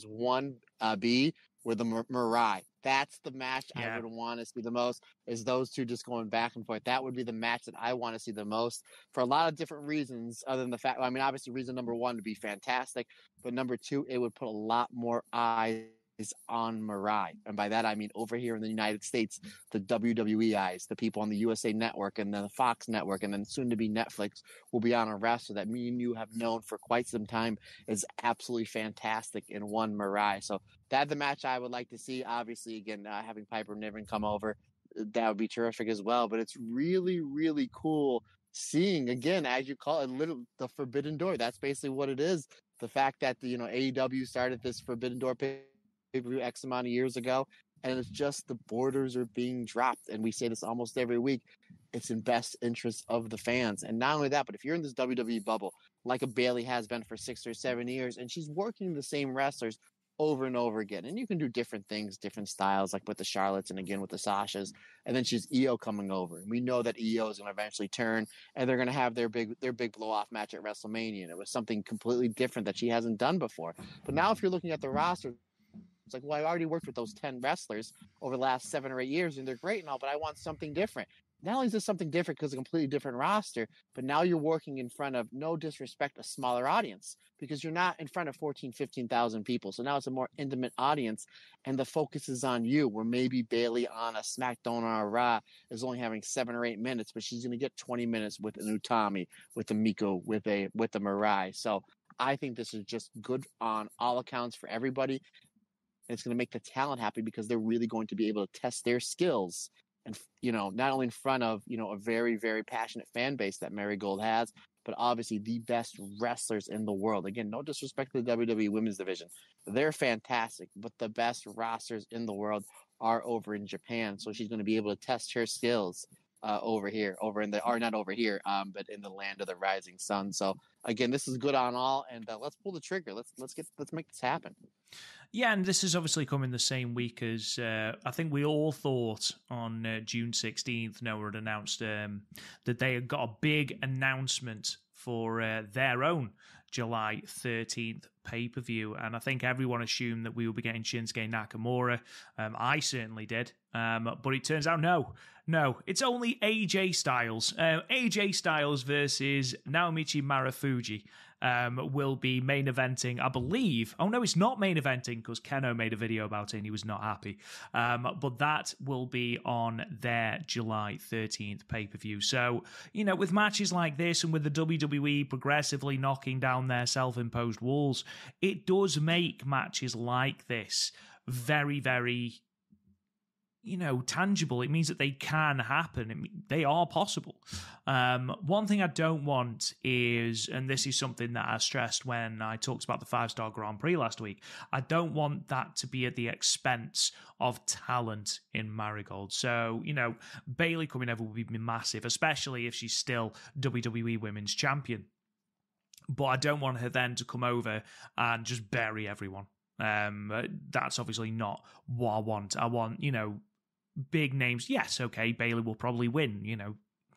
1B with the Mirai. That's the match I would want to see the most, is those two just going back and forth. That would be the match that I want to see the most for a lot of different reasons, other than the fact, I mean, obviously reason number one to be fantastic, but number two, it would put a lot more eyes on Mirai. And by that, I mean over here in the United States, the WWE eyes, the people on the USA Network and then the Fox Network and then soon to be Netflix will be on a wrestler that me and you have known for quite some time is absolutely fantastic in one Mirai. So that's the match I would like to see. Obviously, again, having Piper Niven come over, that would be terrific as well. But it's really, really cool seeing, again, as you call it, the Forbidden Door. That's basically what it is. The fact that AEW started this Forbidden Door pay-per-view X amount of years ago, and it's just the borders are being dropped. And we say this almost every week. It's in best interest of the fans. And not only that, but if you're in this WWE bubble, like a Bayley has been for 6 or 7 years, and she's working the same wrestlers over and over again. And you can do different things, different styles, like with the Charlottes and again with the Sashas. And then she's Io coming over. And we know that Io is going to eventually turn and they're going to have their big blow off match at WrestleMania. And it was something completely different that she hasn't done before. But now if you're looking at the roster, it's like, well, I already worked with those 10 wrestlers over the last 7 or 8 years and they're great and all, but I want something different. Not only is this something different because it's a completely different roster, but now you're working in front of, no disrespect, a smaller audience because you're not in front of 14, 15,000 people. So now it's a more intimate audience and the focus is on you, where maybe Bayley on a SmackDown or a Raw is only having 7 or 8 minutes, but she's going to get 20 minutes with an Utami, with a Miko, with a Mirai. So I think this is just good on all accounts for everybody. And it's going to make the talent happy because they're really going to be able to test their skills. And, not only in front of, a very, very passionate fan base that Marigold has, but obviously the best wrestlers in the world. Again, no disrespect to the WWE women's division. They're fantastic, but the best rosters in the world are over in Japan. So she's going to be able to test her skills over here, not over here, but in the land of the rising sun. So again, this is good on all, and let's pull the trigger. Let's make this happen. Yeah, and this is obviously coming the same week as I think we all thought on June 16th. Noah had announced that they had got a big announcement for their own July 13th pay-per-view, and I think everyone assumed that we would be getting Shinsuke Nakamura. I certainly did, but it turns out no, it's only AJ Styles. AJ Styles versus Naomichi Marufuji will be main eventing, I believe. Oh no, it's not main eventing because Keno made a video about it and he was not happy. But that will be on their July 13th pay-per-view. So, with matches like this and with the WWE progressively knocking down their self-imposed walls, it does make matches like this very, very tangible. It means that they can happen. They are possible. One thing I don't want is, and this is something that I stressed when I talked about the 5-star Grand Prix last week, I don't want that to be at the expense of talent in Marigold. So, Bayley coming over will be massive, especially if she's still WWE Women's Champion. But I don't want her then to come over and just bury everyone. That's obviously not what I want. I want, big names. Yes, okay, Bayley will probably win,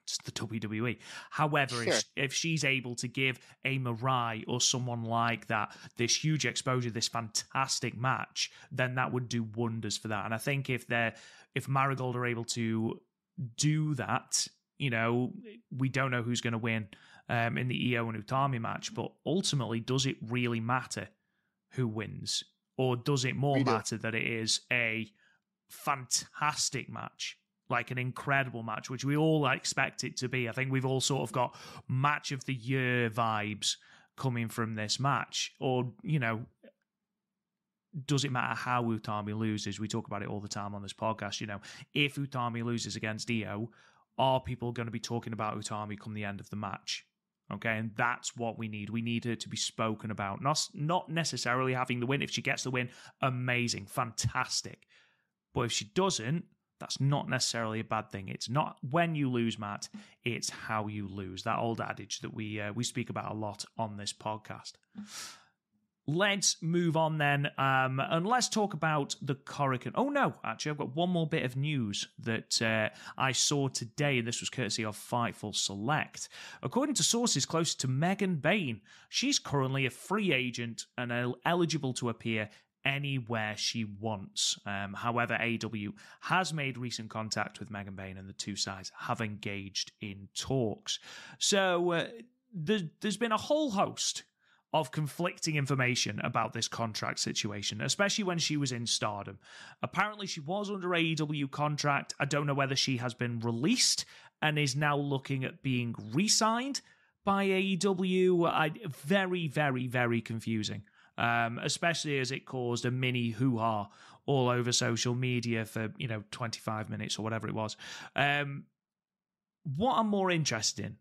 it's the WWE. However, sure, if she's able to give a Mirai or someone like that this huge exposure, this fantastic match, then that would do wonders for that. And I think if Marigold are able to do that, we don't know who's going to win in the Io and Utami match, but ultimately, does it really matter who wins? Or does it more matter that it is a fantastic match, like an incredible match, which we all expect it to be? I think we've all sort of got match of the year vibes coming from this match. Or, does it matter how Utami loses? We talk about it all the time on this podcast. If Utami loses against Io, are people going to be talking about Utami come the end of the match? Okay, and that's what we need. We need her to be spoken about, not necessarily having the win. If she gets the win, amazing, fantastic. But if she doesn't, that's not necessarily a bad thing. It's not when you lose, Matt, it's how you lose. That old adage that we speak about a lot on this podcast. Let's move on then, and let's talk about the Korakuen. Oh no, actually, I've got one more bit of news that I saw today, and this was courtesy of Fightful Select. According to sources close to Megan Bain, she's currently a free agent and eligible to appear anywhere she wants. However, AEW has made recent contact with Megan Bain, and the two sides have engaged in talks. So there's been a whole host of conflicting information about this contract situation, especially when she was in Stardom. Apparently, she was under AEW contract. I don't know whether she has been released and is now looking at being re-signed by AEW. Very, very, very confusing, especially as it caused a mini hoo-ha all over social media for, 25 minutes or whatever it was. What I'm more interested in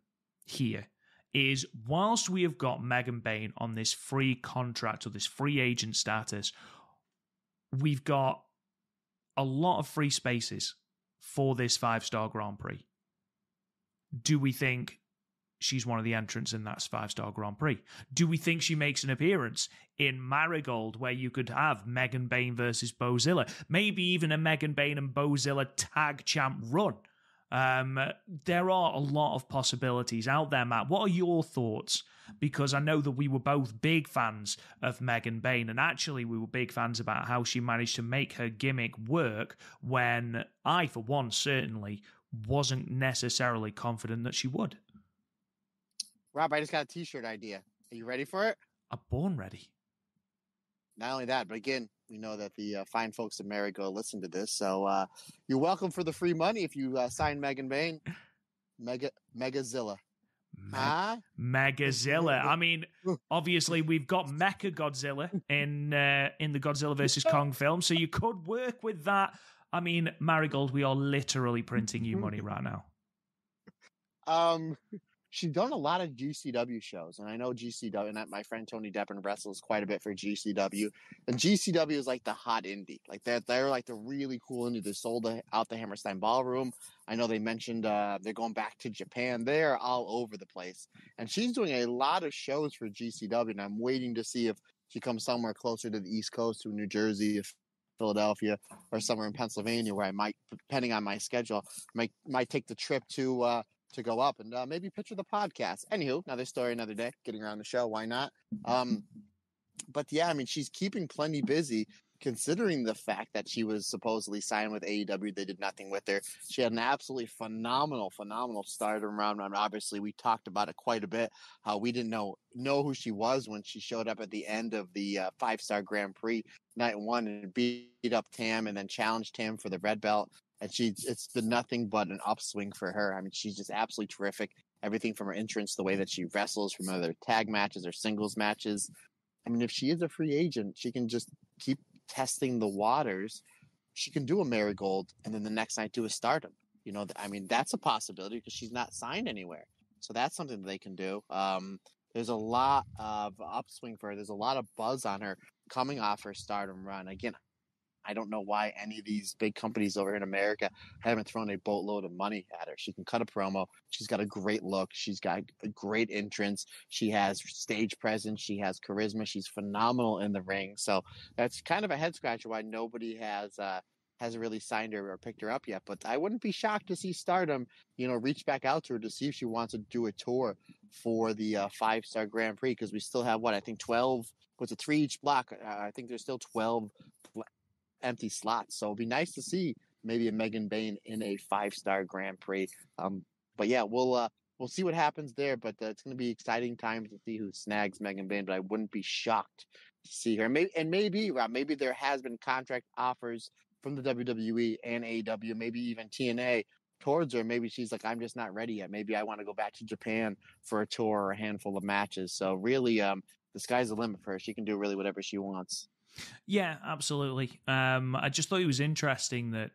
here is, whilst we have got Megan Bain on this free contract or this free agent status, we've got a lot of free spaces for this 5-star Grand Prix. Do we think she's one of the entrants in that 5-star Grand Prix? Do we think she makes an appearance in Marigold, where you could have Megan Bain versus Bozilla? Maybe even a Megan Bain and Bozilla tag champ run. There are a lot of possibilities out there, Matt. What are your thoughts? Because I know that we were both big fans of Megan Bain, and actually we were big fans about how she managed to make her gimmick work when I, for one, certainly wasn't necessarily confident that she would. Rob, I just got a t-shirt idea. Are you ready for it? I'm born ready. Not only that, but again, we know that the fine folks at Marigold listen to this, so you're welcome for the free money if you sign Megan Bain. Megazilla. Megazilla. I mean, obviously we've got Mecha Godzilla in the Godzilla vs. Kong film, so you could work with that. I mean, Marigold, we are literally printing you money right now. She's done a lot of GCW shows, and I know GCW, and my friend Tony Deppen wrestles quite a bit for GCW, and GCW is like the hot indie. Like they're like the really cool indie. They sold out the Hammerstein Ballroom. I know they mentioned they're going back to Japan. They're all over the place, and she's doing a lot of shows for GCW, and I'm waiting to see if she comes somewhere closer to the East Coast, to New Jersey, if Philadelphia, or somewhere in Pennsylvania, where I might, depending on my schedule, might take the trip to go up and maybe picture the podcast. Anywho, another story, another day, getting around the show. Why not? But yeah, I mean, she's keeping plenty busy, considering the fact that she was supposedly signed with AEW. They did nothing with her. She had an absolutely phenomenal Stardom run. And obviously, we talked about it quite a bit, how we didn't know who she was when she showed up at the end of the 5-star Grand Prix night one and beat up Tam and then challenged Tam for the red belt. And it's been nothing but an upswing for her. I mean, she's just absolutely terrific. Everything from her entrance, the way that she wrestles, from other tag matches or singles matches. I mean, if she is a free agent, she can just keep testing the waters. She can do a Marigold and then the next night do a Stardom. I mean, that's a possibility because she's not signed anywhere. So that's something that they can do. There's a lot of upswing for her. There's a lot of buzz on her coming off her Stardom run. Again, I don't know why any of these big companies over in America haven't thrown a boatload of money at her. She can cut a promo. She's got a great look. She's got a great entrance. She has stage presence. She has charisma. She's phenomenal in the ring. So that's kind of a head scratcher why nobody hasn't really signed her or picked her up yet. But I wouldn't be shocked to see Stardom, reach back out to her to see if she wants to do a tour for the 5-star Grand Prix, because we still have 12. What's a 3 each block? I think there's still 12 empty slots, so it'd be nice to see maybe a Megan Bain in a 5-star Grand Prix. But yeah, we'll see what happens there. But it's going to be exciting times to see who snags Megan Bain. But I wouldn't be shocked to see her. Maybe Rob, maybe there has been contract offers from the WWE and AEW, maybe even TNA towards her. Maybe she's like, I'm just not ready yet. Maybe I want to go back to Japan for a tour or a handful of matches. So really, the sky's the limit for her. She can do really whatever she wants. Yeah, absolutely. I just thought it was interesting that,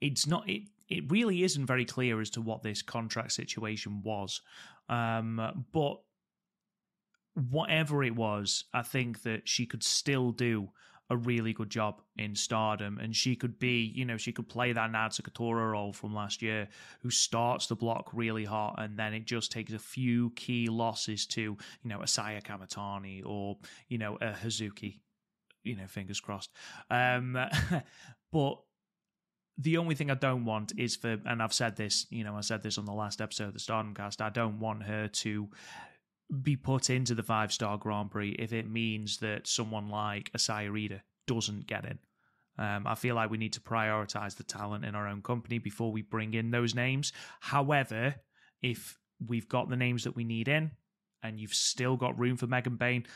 it's not, it really isn't very clear as to what this contract situation was. But whatever it was, I think that she could still do a really good job in Stardom, and she could be, she could play that Natsuko Tora role from last year, who starts the block really hot, and then it just takes a few key losses to, Asaya Kamatani or, a Hazuki, fingers crossed. But the only thing I don't want is for, and I've said this, I said this on the last episode of the Stardom Cast, I don't want her to be put into the 5-star Grand Prix if it means that someone like Asaya Rita doesn't get in. I feel like we need to prioritize the talent in our own company before we bring in those names. However, if we've got the names that we need in and you've still got room for Megan Bain,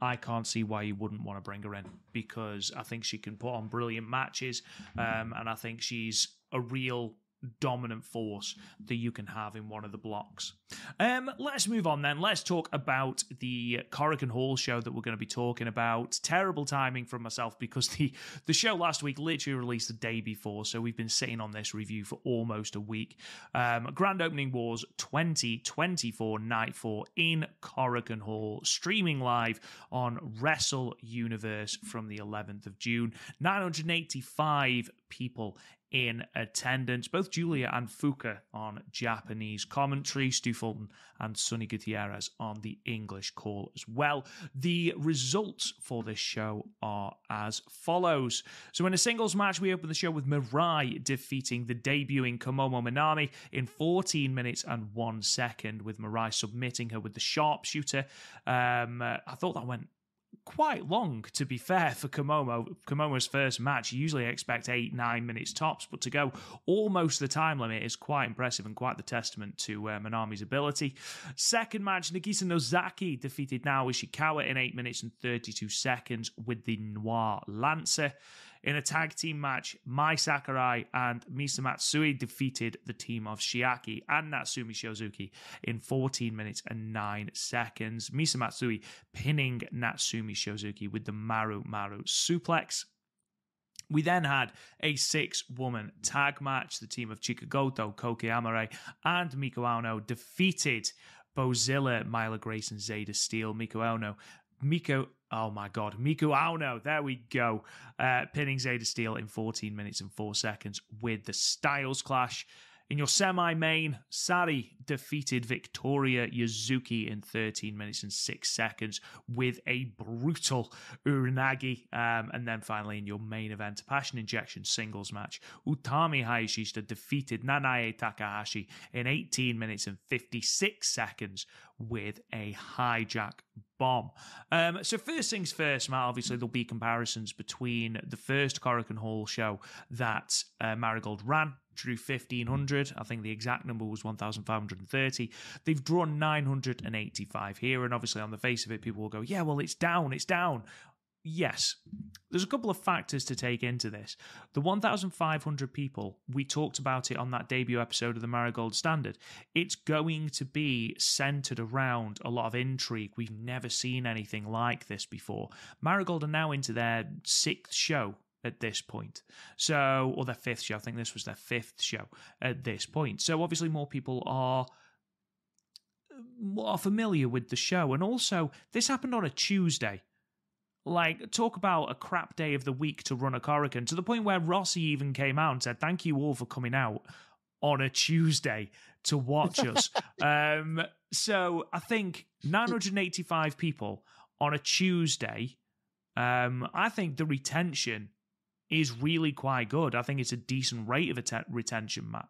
I can't see why you wouldn't want to bring her in, because I think she can put on brilliant matches, and I think she's a real dominant force that you can have in one of the blocks. Let's move on then. Let's talk about the Korakuen Hall show that we're going to be talking about. Terrible timing from myself, because the show last week literally released the day before, so we've been sitting on this review for almost a week. Grand Opening Wars 2024 Night 4 in Korakuen Hall, streaming live on Wrestle Universe from the 11th of June. 985 people in attendance, both Julia and Fuka on Japanese commentary, Stu Fulton and Sonny Gutierrez on the English call as well. The results for this show are as follows. So in a singles match, we open the show with Mirai defeating the debuting Komomo Minami in 14 minutes and 1 second, with Mirai submitting her with the sharpshooter. I thought that went quite long, to be fair, for Komomo's first match. You usually expect 8-9 minutes tops, but to go almost the time limit is quite impressive and quite the testament to Minami's ability. Second match, Nagisa Nozaki defeated Naomi Ishikawa in 8 minutes and 32 seconds with the Noir Lancer. In a tag team match, Mai Sakurai and Misa Matsui defeated the team of Shiaki and Natsumi Shozuki in 14 minutes and 9 seconds. Misa Matsui pinning Natsumi Shozuki with the Maru Maru suplex. We then had a 6-woman tag match. The team of Chikagoto, Koki Amare, and Miko Aono defeated Bozilla, Myla Grace, and Zeta Steele. Miko Aono, there we go, pinning Zeta Steele in 14 minutes and 4 seconds with the Styles Clash. In your semi-main, Sari defeated Victoria Yuzuki in 13 minutes and 6 seconds with a brutal Uranagi. And then finally in your main event, Passion Injection singles match, Utami Hayashishita defeated Nanae Takahashi in 18 minutes and 56 seconds with a hijack bomb. So first things first, Matt, obviously there'll be comparisons between the first Korakuen Hall show that Marigold ran, drew 1,500. I think the exact number was 1,530. They've drawn 985 here, and obviously on the face of it, people will go, yeah, well, it's down. Yes, there's a couple of factors to take into this. The 1,500 people, we talked about it on that debut episode of the Marigold Standard. It's going to be centered around a lot of intrigue. We've never seen anything like this before. Marigold are now into their 6th show at this point. Or their 5th show. I think this was their 5th show at this point. So obviously more people are familiar with the show. And also, this happened on a Tuesday. Like, talk about a crap day of the week to run a Korakuen, to the point where Rossi even came out and said, thank you all for coming out on a Tuesday to watch us. So I think 985 people on a Tuesday, I think the retention is really quite good. I think it's a decent rate of retention, Matt.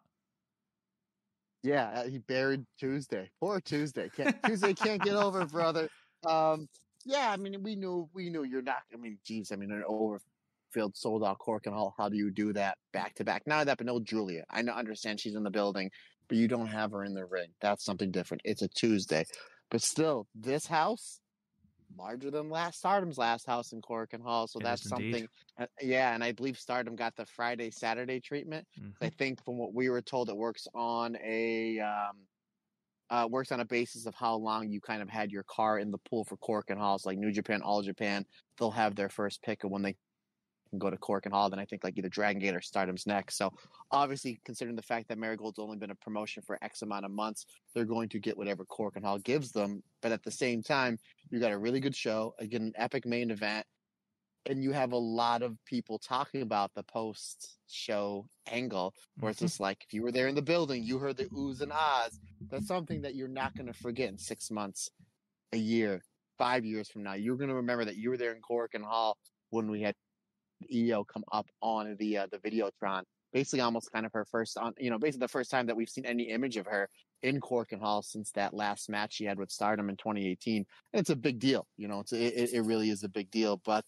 Yeah, he buried Tuesday. Poor Tuesday. Tuesday can't get over, brother. Yeah, I mean, we knew you're not. I mean, geez, an overfilled, sold out Korakuen Hall. How do you do that back to back? Not that, but no, Julia. I understand she's in the building, but you don't have her in the ring. That's something different. It's a Tuesday, but still, this house larger than Stardom's last house in Korakuen Hall. So that's something. Yeah, and I believe Stardom got the Friday Saturday treatment. Mm-hmm. I think from what we were told, it works on a basis of how long you kind of had your car in the pool for Korakuen Halls, like New Japan, All Japan. They'll have their first pick of when they can go to Korakuen Hall. Then I think like either Dragon Gate or Stardom's next. So obviously, considering the fact that Marigold's only been a promotion for X amount of months, they're going to get whatever Korakuen Hall gives them. But at the same time, you got a really good show, again, an epic main event. and you have a lot of people talking about the post-show angle where it's just like, if you were there in the building, you heard the oohs and ahs. That's something that you're not going to forget in 6 months, a year, 5 years from now. You're going to remember that you were there in Korakuen Hall when we had EO come up on the Videotron. Basically, almost kind of her first on, basically the first time that we've seen any image of her in Korakuen Hall since that last match she had with Stardom in 2018. And it's a big deal. It really is a big deal. But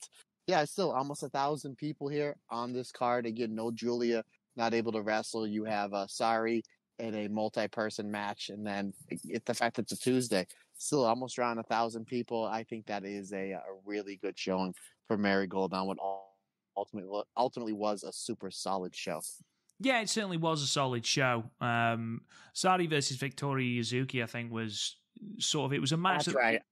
yeah, it's still almost 1,000 people here on this card. Again, no Julia, not able to wrestle. You have Sari in a multi-person match, and then the fact that it's a Tuesday, still almost around 1,000 people. I think that is a really good showing for Marigold on what ultimately was a super solid show. Yeah, it certainly was a solid show. Sari versus Victoria Yuzuki, I think, was sort of, it was a match. That's right.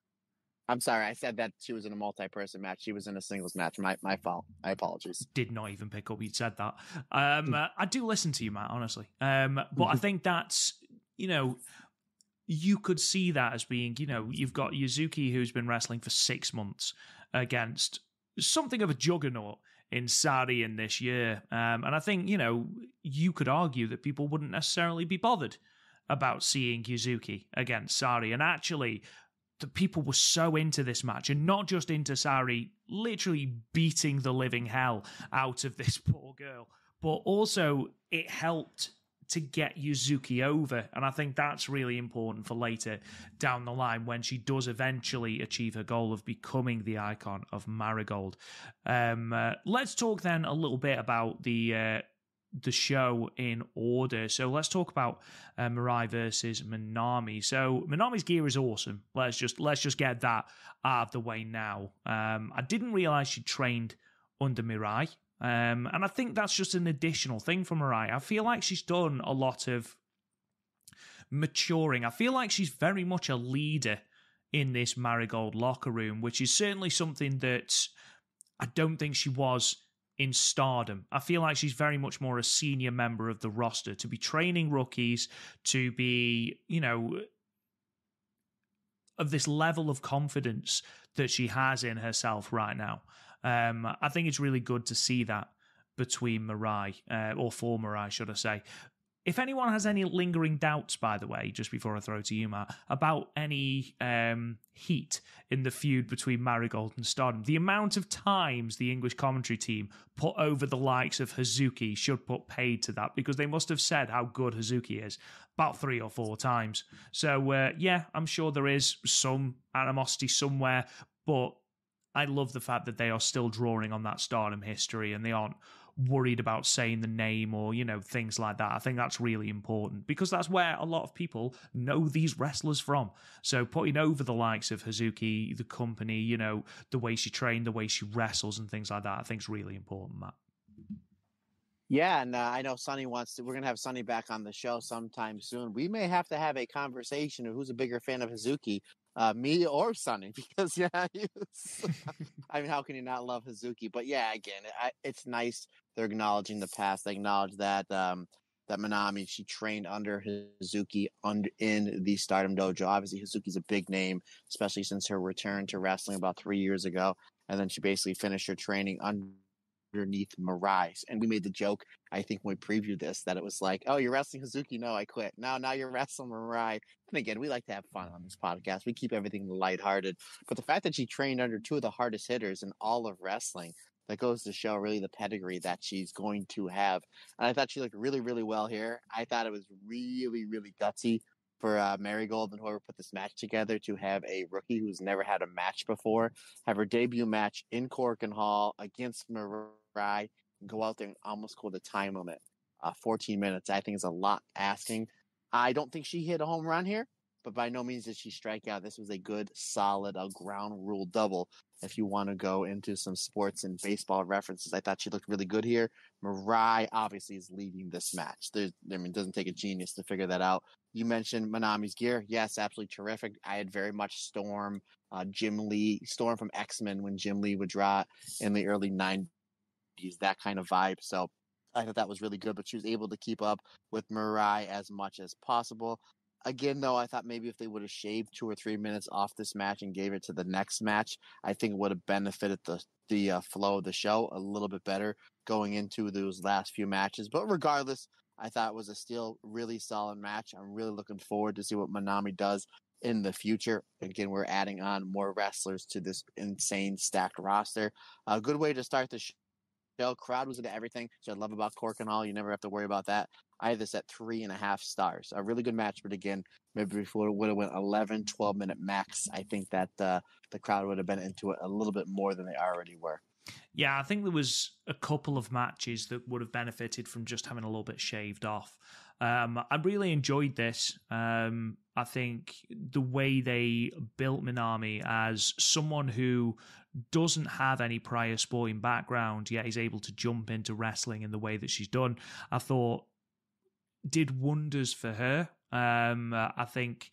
I'm sorry, I said that she was in a multi-person match. She was in a singles match. My fault. My apologies. Did not even pick up you'd said that. I do listen to you, Matt, honestly. But I think that's, you could see that as being, you've got Yuzuki, who's been wrestling for 6 months against something of a juggernaut in Sari in this year. And I think, you could argue that people wouldn't necessarily be bothered about seeing Yuzuki against Sari. And actually, the people were so into this match, and not just into Sari literally beating the living hell out of this poor girl, but also it helped to get Yuzuki over. And I think that's really important for later down the line when she does eventually achieve her goal of becoming the icon of Marigold. Let's talk then a little bit about the show in order. So let's talk about Mirai versus Manami. So Manami's gear is awesome. Let's just get that out of the way now. I didn't realize she trained under Mirai. And I think that's just an additional thing for Mirai. I feel like she's done a lot of maturing. I feel like she's very much a leader in this Marigold locker room, which is certainly something that I don't think she was in Stardom. I feel like she's very much more a senior member of the roster, to be training rookies, to be, of this level of confidence that she has in herself right now. I think it's really good to see that between Mirai, or for Mirai, should I say. If anyone has any lingering doubts, by the way, just before I throw to you, Matt, about any heat in the feud between Marigold and Stardom, the amount of times the English commentary team put over the likes of Hazuki should put paid to that, because they must have said how good Hazuki is about 3 or 4 times. So, yeah, I'm sure there is some animosity somewhere, but I love the fact that they are still drawing on that Stardom history and they aren't worried about saying the name or, things like that. I think that's really important, because that's where a lot of people know these wrestlers from. So putting over the likes of Hazuki, the company, the way she trained, the way she wrestles and things like that, I think is really important, Matt. Yeah, and I know Sonny we're going to have Sonny back on the show sometime soon. We may have to have a conversation of who's a bigger fan of Hazuki, me or Sonny, because, I mean, how can you not love Hazuki? But yeah, again, it's nice they're acknowledging the past. They acknowledge that that Manami, she trained under Hazuki in the Stardom Dojo. Obviously, Hazuki's a big name, especially since her return to wrestling about 3 years ago. And then she basically finished her training underneath Mirai. And we made the joke, I think, when we previewed this, that it was like, oh, you're wrestling Hazuki? No, I quit. Now you're wrestling Mirai. And again, we like to have fun on this podcast. We keep everything lighthearted. But the fact that she trained under 2 of the hardest hitters in all of wrestling, that goes to show really the pedigree that she's going to have. And I thought she looked really, really well here. I thought it was really, really gutsy for Marigold and whoever put this match together to have a rookie who's never had a match before have her debut match in Korakuen Hall against Mirai and go out there and almost go the time limit. 14 minutes, I think, is a lot asking. I don't think she hit a home run here, but by no means did she strike out. This was a good, solid, ground rule double. If you want to go into some sports and baseball references, I thought she looked really good here. Mirai obviously is leading this match. It doesn't take a genius to figure that out. You mentioned Manami's gear. Yes, absolutely terrific. I had very much Storm from X-Men when Jim Lee would draw in the early 90s, that kind of vibe. So I thought that was really good, but she was able to keep up with Mirai as much as possible. Again, though, I thought maybe if they would have shaved 2 or 3 minutes off this match and gave it to the next match, I think it would have benefited the flow of the show a little bit better going into those last few matches. But regardless, I thought it was a still really solid match. I'm really looking forward to see what Manami does in the future. Again, we're adding on more wrestlers to this insane stacked roster. A good way to start the show. Crowd was into everything, which I love about Korakuen Hall. You never have to worry about that. I had this at 3.5 stars. A really good match, but again, maybe if it would have went 11, 12-minute max, I think that the crowd would have been into it a little bit more than they already were. Yeah, I think there was a couple of matches that would have benefited from just having a little bit shaved off. I really enjoyed this. I think the way they built Minami as someone who doesn't have any prior sporting background, yet is able to jump into wrestling in the way that she's done, I thought did wonders for her. I think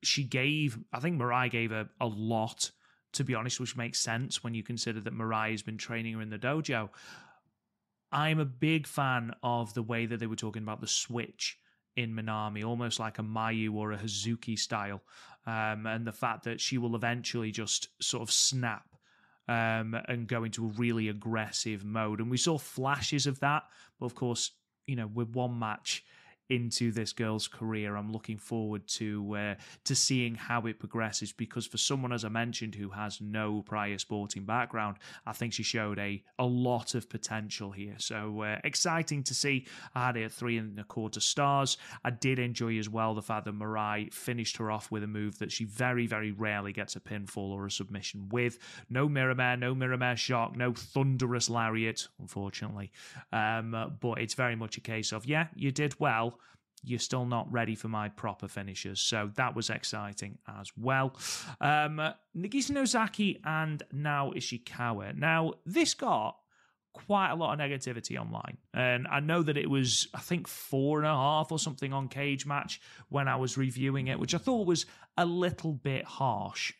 Mirai gave her a lot, to be honest, which makes sense when you consider that Mirai has been training her in the dojo. I'm a big fan of the way that they were talking about the switch in Minami, almost like a Mayu or a Hazuki style, and the fact that she will eventually just sort of snap and go into a really aggressive mode. And we saw flashes of that, but of course, with one match into this girl's career, I'm looking forward to seeing how it progresses, because for someone, as I mentioned, who has no prior sporting background, I think she showed a lot of potential here. So exciting to see. I had it at 3.25 stars. I did enjoy as well the fact that Mirai finished her off with a move that she very, very rarely gets a pinfall or a submission with. No mirror shock, no thunderous lariat, unfortunately. But it's very much a case of, yeah, you did well, you're still not ready for my proper finishes. So that was exciting as well. Nagisa Nozaki and now Ishikawa. Now, this got quite a lot of negativity online. And I know that it was, I think, 4.5 or something on Cage Match when I was reviewing it, which I thought was a little bit harsh.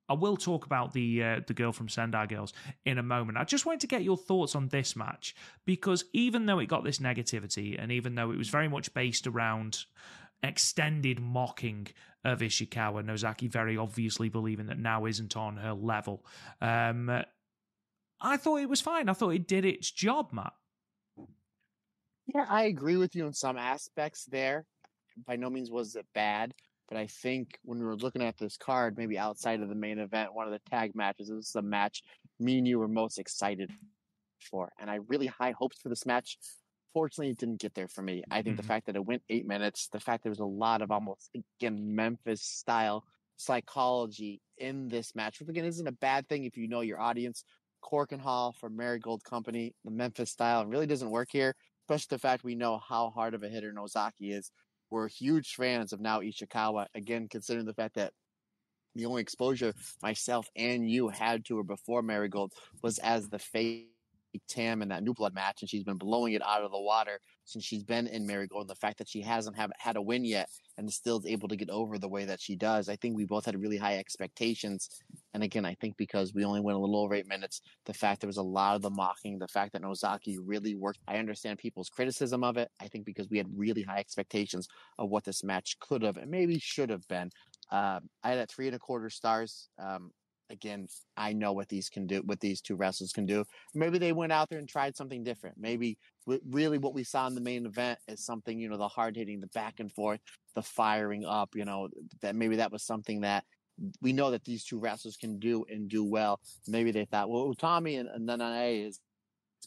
I will talk about the girl from Sendai Girls in a moment. I just wanted to get your thoughts on this match, because even though it got this negativity, and even though it was very much based around extended mocking of Ishikawa, Nozaki very obviously believing that now isn't on her level, I thought it was fine. I thought it did its job, Matt. Yeah, I agree with you in some aspects there. By no means was it bad. But I think when we were looking at this card, maybe outside of the main event, one of the tag matches, this is the match me and you were most excited for. And I really high hopes for this match. Fortunately, it didn't get there for me. I think the fact that it went 8 minutes, the fact there was a lot of almost, again, Memphis-style psychology in this match, which, again, isn't a bad thing if you know your audience. Korakuen Hall for Marigold Company, the Memphis style really doesn't work here, especially the fact we know how hard of a hitter Nozaki is. We're huge fans of now Ishikawa, again, considering the fact that the only exposure myself and you had to her before Marigold was as the fake Tam in that New Blood match, and she's been blowing it out of the water since she's been in Marigold. And the fact that she hasn't had a win yet and still is able to get over the way that she does, I think we both had really high expectations. And again, I think because we only went a little over 8 minutes, the fact there was a lot of the mocking, the fact that Nozaki really worked, I understand people's criticism of it. I think because we had really high expectations of what this match could have and maybe should have been. I had at 3.25 stars. Again, I know what these can do, what these two wrestlers can do. Maybe they went out there and tried something different. Maybe really what we saw in the main event is something, the hard hitting, the back and forth, the firing up, that maybe that was something that we know that these two wrestlers can do and do well. Maybe they thought, well, Utami and Nanae is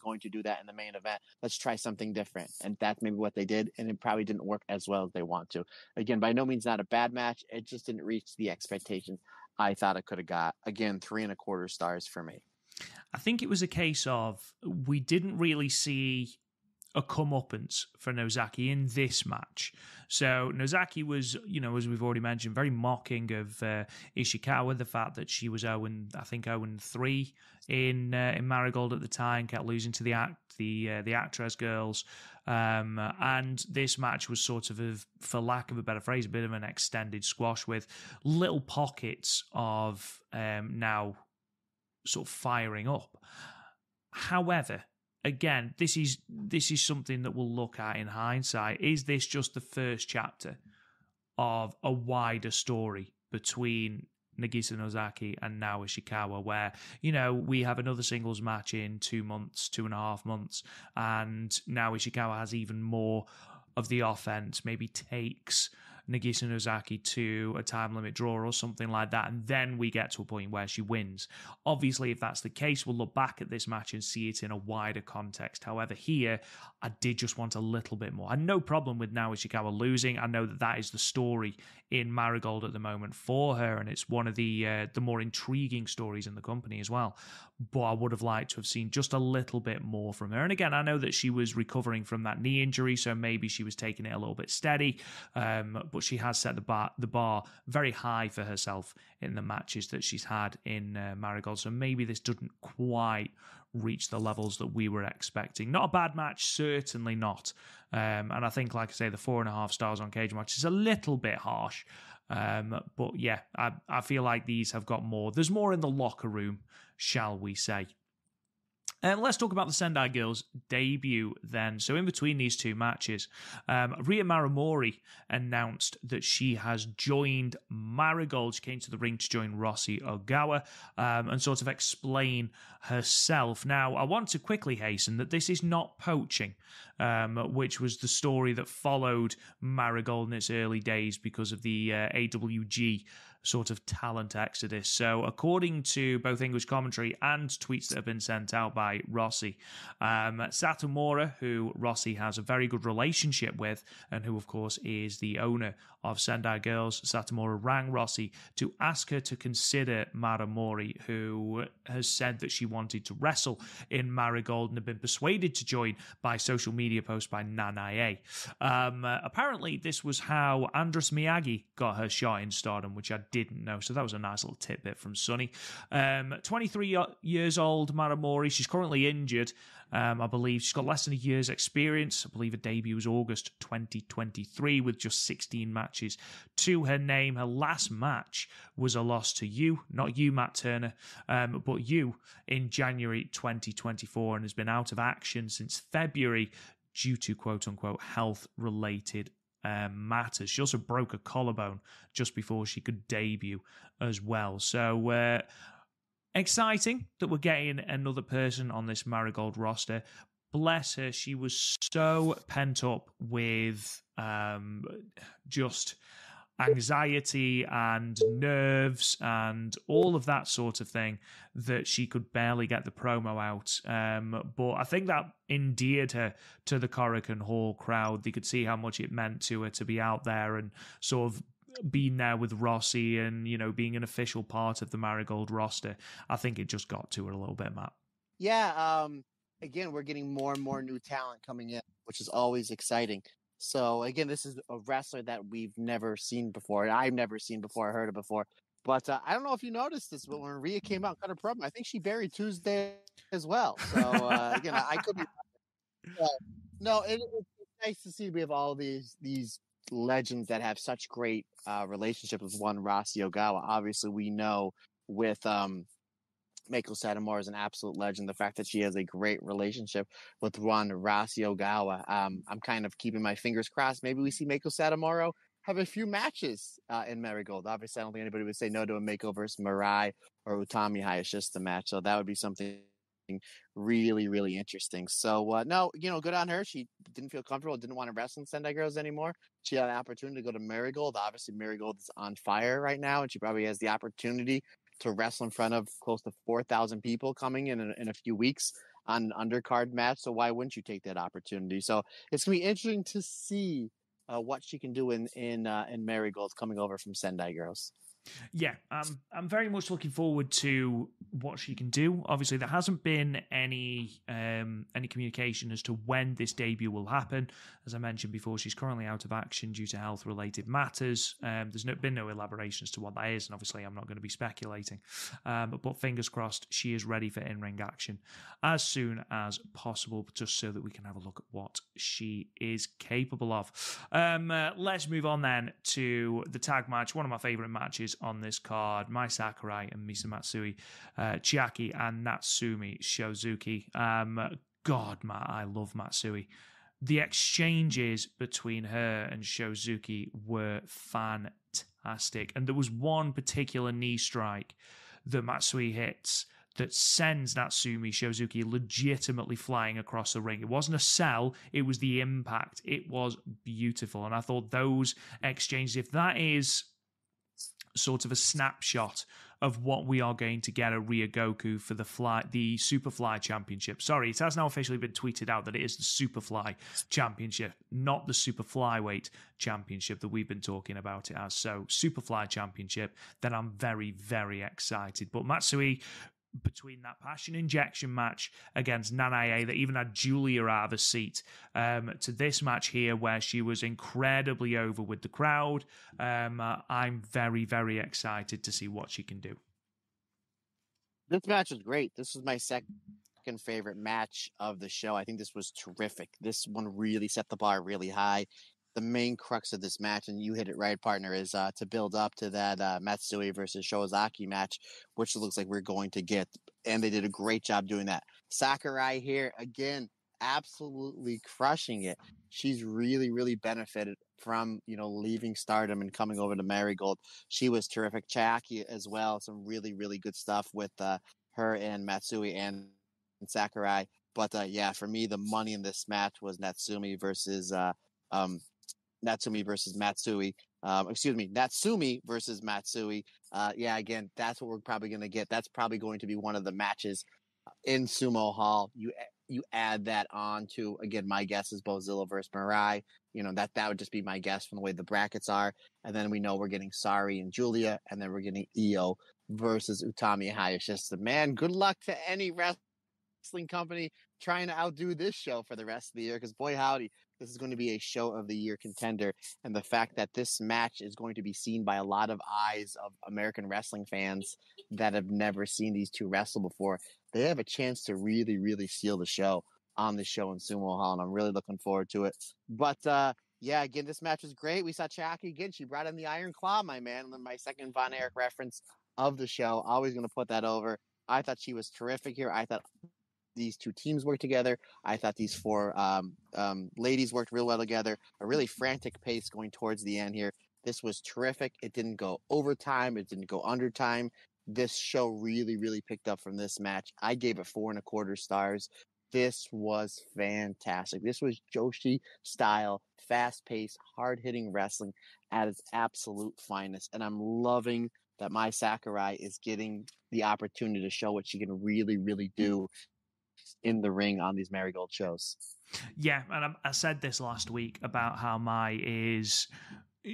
going to do that in the main event. Let's try something different. And that's maybe what they did. And it probably didn't work as well as they want to. Again, by no means not a bad match. It just didn't reach the expectations I thought it could have got. Again, 3.25 stars for me. I think it was a case of we didn't really see a comeuppance for Nozaki in this match. So Nozaki was, as we've already mentioned, very mocking of Ishikawa, the fact that she was 0-3 in Marigold at the time, kept losing to the Actress girls. And this match was sort of, for lack of a better phrase, a bit of an extended squash with little pockets of now sort of firing up. However, again, this is something that we'll look at in hindsight. Is this just the first chapter of a wider story between Nagisa Nozaki and Nao Ishikawa, where, we have another singles match in 2 months, 2.5 months, and Nao Ishikawa has even more of the offense, maybe takes Nagisa Nozaki to a time limit draw or something like that, and then we get to a point where she wins. Obviously, if that's the case, we'll look back at this match and see it in a wider context. However, here, I did just want a little bit more. I had no problem with Nao Ishikawa losing. I know that is the story in Marigold at the moment for her, and it's one of the more intriguing stories in the company as well. But I would have liked to have seen just a little bit more from her. And again, I know that she was recovering from that knee injury, so maybe she was taking it a little bit steady, but she has set the bar very high for herself in the matches that she's had in Marigold, so maybe this didn't quite reach the levels that we were expecting. Not a bad match, certainly not. And I think, like I say, the 4.5 stars on Cage Match is a little bit harsh. But yeah, I feel like these have got more. There's more in the locker room, shall we say. And let's talk about the Sendai Girls' debut then. So in between these two matches, Rhea Maramori announced that she has joined Marigold. She came to the ring to join Rossi Ogawa and sort of explain herself. Now, I want to quickly hasten that this is not poaching, which was the story that followed Marigold in its early days because of the AWG sort of talent exodus. So according to both English commentary and tweets that have been sent out by Rossi, Satomura, who Rossi has a very good relationship with, and who of course is the owner of Sendai Girls, Satomura rang Rossi to ask her to consider Maramori, who has said that she wanted to wrestle in Marigold and had been persuaded to join by social media posts by Nanae. Apparently, this was how Andras Miyagi got her shot in Stardom, which I didn't know, so that was a nice little tidbit from Sonny. 23 years old, Maramori. She's currently injured. I believe she's got less than a year's experience. I believe her debut was August 2023 with just 16 matches to her name. Her last match was a loss to you, not you, Matt Turner, but you in January 2024, and has been out of action since February due to quote-unquote health-related matters. She also broke a collarbone just before she could debut as well. So exciting that we're getting another person on this Marigold roster. Bless her, she was so pent up with just anxiety and nerves and all of that sort of thing that she could barely get the promo out. But I think that endeared her to the Korakuen Hall crowd. They could see how much it meant to her to be out there and sort of being there with Rossi and, being an official part of the Marigold roster. I think it just got to her a little bit, Matt. Yeah, again, we're getting more and more new talent coming in, which is always exciting. So, again, this is a wrestler that we've never seen before. I've never seen before. I heard it before. But I don't know if you noticed this, but when Rhea came out and cut her promo, I think she buried Tuesday as well. So, again, I could be... No, it's nice to see we have all these legends that have such great relationships with one Rossi Ogawa. Obviously, we know with Meiko Satomura is an absolute legend. The fact that she has a great relationship with one Rossi Ogawa. I'm kind of keeping my fingers crossed. Maybe we see Meiko Satomura have a few matches in Marigold. Obviously, I don't think anybody would say no to a Meiko versus Mirai or Utami Hayashishita match. So that would be something really, really interesting. So, no, good on her. She didn't feel comfortable, didn't want to wrestle in Sendai Girls anymore. She had an opportunity to go to Marigold. Obviously, Marigold is on fire right now, and she probably has the opportunity to wrestle in front of close to 4,000 people coming in a few weeks on an undercard match. So why wouldn't you take that opportunity? So it's going to be interesting to see what she can do in Marigold coming over from Sendai Girls. Yeah, I'm very much looking forward to what she can do. Obviously, there hasn't been any communication as to when this debut will happen. As I mentioned before, she's currently out of action due to health-related matters. There's been no elaboration as to what that is, and obviously I'm not going to be speculating. But fingers crossed, she is ready for in-ring action as soon as possible, just so that we can have a look at what she is capable of. Let's move on then to the tag match, one of my favourite matches on this card. Mai Sakurai and Misa Matsui, Chiaki and Natsumi Shozuki. God, Matt, I love Matsui. the exchanges between her and Shozuki were fantastic. And there was one particular knee strike that Matsui hits that sends Natsumi Shozuki legitimately flying across the ring. It wasn't a sell, it was the impact. It was beautiful. And I thought those exchanges, if that is sort of a snapshot of what we are going to get at Ryogoku for the Superfly Championship. Sorry, it has now officially been tweeted out that it is the Superfly Championship, not the Super Flyweight Championship that we've been talking about it as. So, Superfly Championship, then I'm very, very excited. But Matsui, between that passion injection match against Nanae that even had Julia out of a seat, to this match here where she was incredibly over with the crowd, I'm very, very excited to see what she can do. This match was great. This was my second favorite match of the show. I think this was terrific. This one really set the bar really high. The main crux of this match, and you hit it right, partner, is to build up to that Matsui versus Shiozaki match, which looks like we're going to get. And they did a great job doing that. Sakurai here, again, absolutely crushing it. She's really, really benefited from, leaving Stardom and coming over to Marigold. She was terrific. Chiaki as well. Some really, really good stuff with her and Matsui and Sakurai. But yeah, for me, the money in this match was Natsumi versus Matsui. Natsumi versus Matsui. Yeah, again, that's what we're probably going to get. That's probably going to be one of the matches in Sumo Hall. You add that on to, again, my guess is Bozilla versus Mirai. That would just be my guess from the way the brackets are. And then we know we're getting Sari and Julia, and then we're getting Io versus Utami Hayashishita. Man, good luck to any wrestling company trying to outdo this show for the rest of the year, because boy howdy, this is going to be a show of the year contender. And the fact that this match is going to be seen by a lot of eyes of American wrestling fans that have never seen these two wrestle before, they have a chance to really, really steal the show on the show in Sumo Hall, and I'm really looking forward to it. But yeah, again, this match was great. We saw Chiaki again. She brought in the Iron Claw, my man. And then my second Von Erich reference of the show. Always going to put that over. I thought she was terrific here. I thought these two teams worked together. I thought these four ladies worked real well together. A really frantic pace going towards the end here. This was terrific. It didn't go overtime. It didn't go undertime. This show really, really picked up from this match. I gave it 4.25 stars. This was fantastic. This was Joshi style, fast-paced, hard-hitting wrestling at its absolute finest. And I'm loving that Mai Sakurai is getting the opportunity to show what she can really, really do in the ring on these Marigold shows. Yeah, and I said this last week about how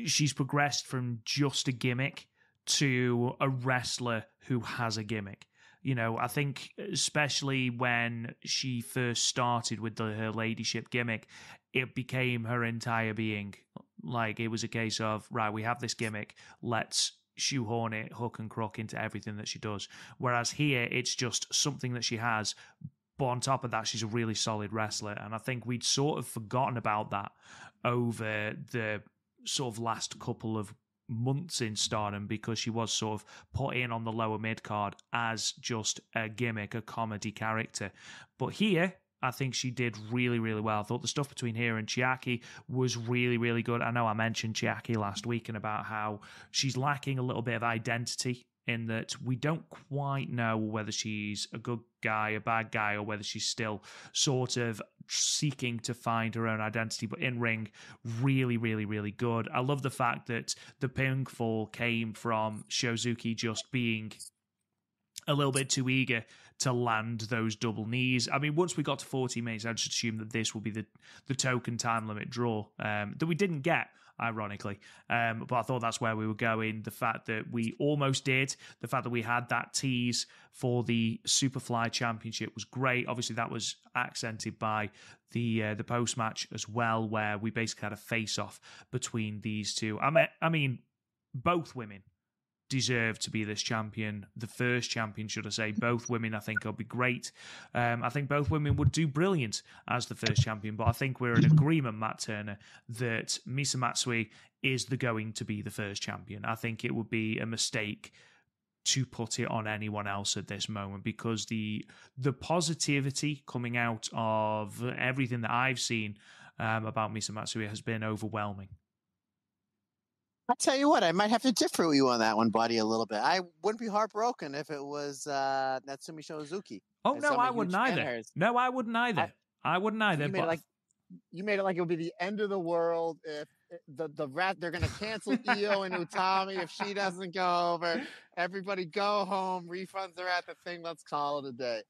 she's progressed from just a gimmick to a wrestler who has a gimmick. I think especially when she first started with her ladyship gimmick, it became her entire being. Like, it was a case of, right, we have this gimmick, let's shoehorn it hook and crook into everything that she does. Whereas here, it's just something that she has, but on top of that, she's a really solid wrestler. And I think we'd sort of forgotten about that over the sort of last couple of months in Stardom, because she was sort of put in on the lower mid card as just a gimmick, a comedy character. But here, I think she did really, really well. I thought the stuff between her and Chiaki was really, really good. I know I mentioned Chiaki last week and about how she's lacking a little bit of identity, in that we don't quite know whether she's a good guy, a bad guy, or whether she's still sort of seeking to find her own identity. But in ring, really, really, really good. I love the fact that the pinfall came from Shozuki just being a little bit too eager to land those double knees. I mean, once we got to 40 minutes, I just assumed that this would be the token time limit draw that we didn't get, ironically. But I thought that's where we were going. The fact that we almost did, the fact that we had that tease for the Superfly Championship was great. Obviously, that was accented by the post-match as well, where we basically had a face-off between these two. I mean, both women deserve to be this champion, the first champion, should I say. Both women, I think, will be great. I think both women would do brilliant as the first champion, but I think we're in agreement, Matt Turner, that Misa Matsui is going to be the first champion. I think it would be a mistake to put it on anyone else at this moment, because the positivity coming out of everything that I've seen about Misa Matsui has been overwhelming. I'll tell you what, I might have to differ with you on that one, buddy, a little bit. I wouldn't be heartbroken if it was Natsumi Shozuki. Oh, no, I wouldn't either. No, I wouldn't either. I wouldn't either. You made it like it would be the end of the world if they're going to cancel Io and Utami if she doesn't go over. Everybody go home. Refunds are at the thing. Let's call it a day.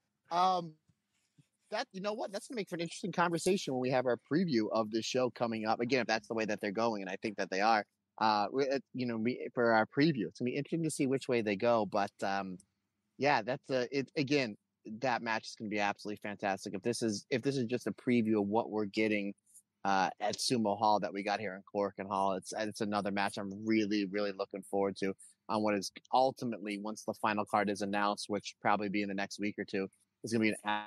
You know what? That's going to make for an interesting conversation when we have our preview of this show coming up. Again, if that's the way that they're going, and I think that they are. For our preview, it's gonna be interesting to see which way they go. But that's it. Again, that match is gonna be absolutely fantastic. If this is just a preview of what we're getting at Sumo Hall that we got here in Korakuen Hall, it's another match I'm really really looking forward to on what is ultimately, once the final card is announced, which probably be in the next week or two, is gonna be an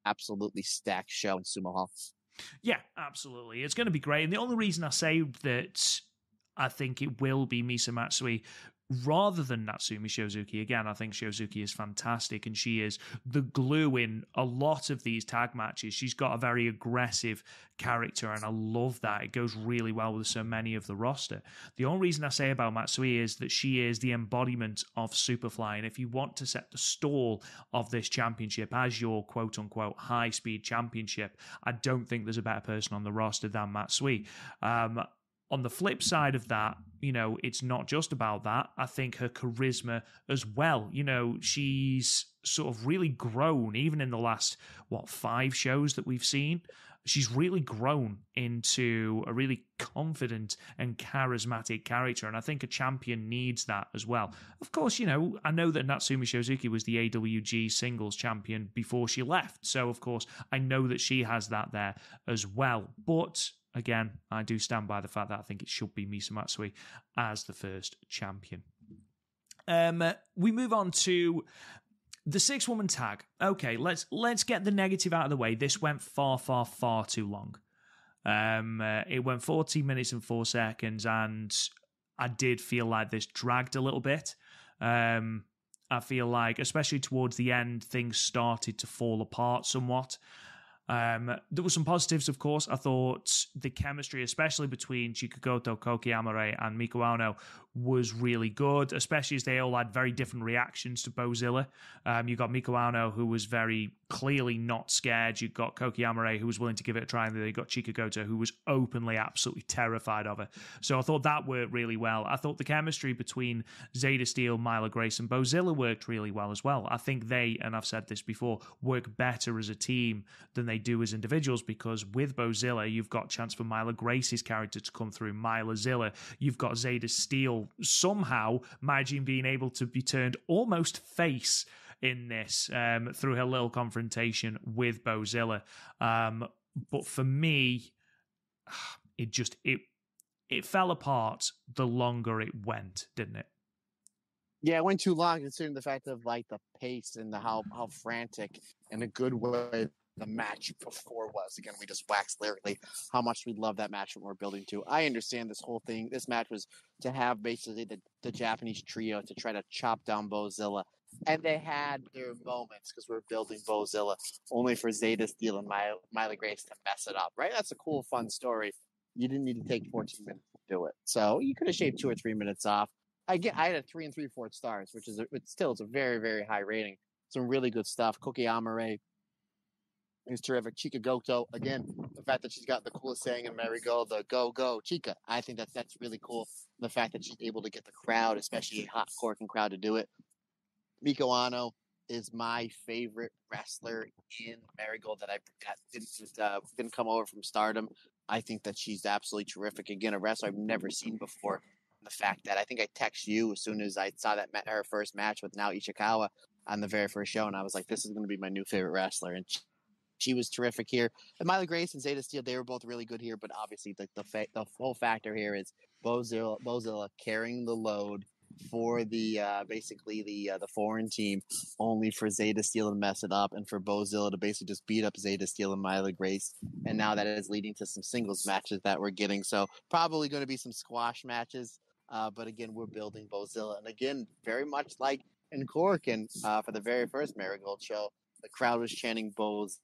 absolutely stacked show in Sumo Hall. Yeah, absolutely. It's going to be great. And the only reason I say that I think it will be Misa Matsui rather than Natsumi Shozuki. Again, I think Shozuki is fantastic, and she is the glue in a lot of these tag matches. She's got a very aggressive character, and I love that. It goes really well with so many of the roster. The only reason I say about Matsui is that she is the embodiment of Superfly, and if you want to set the stall of this championship as your quote-unquote high-speed championship, I don't think there's a better person on the roster than Matsui. On the flip side of that, it's not just about that. I think her charisma as well. She's sort of really grown, even in the last, 5 shows that we've seen. She's really grown into a really confident and charismatic character, and I think a champion needs that as well. Of course, I know that Natsumi Shozuki was the AWG singles champion before she left, so of course, I know that she has that there as well. But again, I do stand by the fact that I think it should be Misa Matsui as the first champion. We move on to the 6-woman tag. Okay, let's get the negative out of the way. This went far, far, far too long. It went 14 minutes and 4 seconds, and I did feel like this dragged a little bit. I feel like, especially towards the end, things started to fall apart somewhat. There were some positives, of course. I thought the chemistry, especially between Chikugoto, Koki Amare, and Miko Ono, was really good, especially as they all had very different reactions to Bozilla. You got Miko Ono, who was very clearly not scared. You got Koki Amare, who was willing to give it a try, and then you got Chikugoto, who was openly absolutely terrified of her. So I thought that worked really well. I thought the chemistry between Zeta Steel, Myla Grace, and Bozilla worked really well as well. I think they, and I've said this before, work better as a team than they do as individuals, because with Bozilla, you've got chance for Myla Grace's character to come through, Myla Zilla. You've got Zeta Steel, somehow Majin being able to be turned almost face in this through her little confrontation with Bozilla. But for me, it fell apart the longer it went, didn't it? Yeah, it went too long, considering the fact of like the pace and how frantic in a good way the match before was. Again, we just waxed lyrically how much we love that match that we're building to. I understand this whole thing. This match was to have basically the Japanese trio to try to chop down Bozilla. And they had their moments because we're building Bozilla only for Zeta Steel and Myla Grace to mess it up, right? That's a cool, fun story. You didn't need to take 14 minutes to do it. So you could have shaved 2 or 3 minutes off. I had a 3 3/4 stars, which is it's a very, very high rating. Some really good stuff. Koki Amare is terrific. Chikugoto, again, the fact that she's got the coolest saying in Marigold, the go, go, Chika. I think that's really cool. The fact that she's able to get the crowd, especially a hot Korakuen crowd, to do it. Miko Ano is my favorite wrestler in Marigold that didn't come over from Stardom. I think that she's absolutely terrific. Again, a wrestler I've never seen before. The fact that I think I texted you as soon as I saw that her first match with Nao Ishikawa on the very first show, and I was like, this is going to be my new favorite wrestler. And she was terrific here. And Myla Grace and Zeta Steel, they were both really good here, but obviously the whole factor here is Bozilla carrying the load for the basically the foreign team, only for Zeta Steel to mess it up and for Bozilla to basically just beat up Zeta Steel and Myla Grace. And now that is leading to some singles matches that we're getting. So probably going to be some squash matches. But again, we're building Bozilla. And again, very much like in Korakuen for the very first Marigold show, the crowd was chanting Bozilla.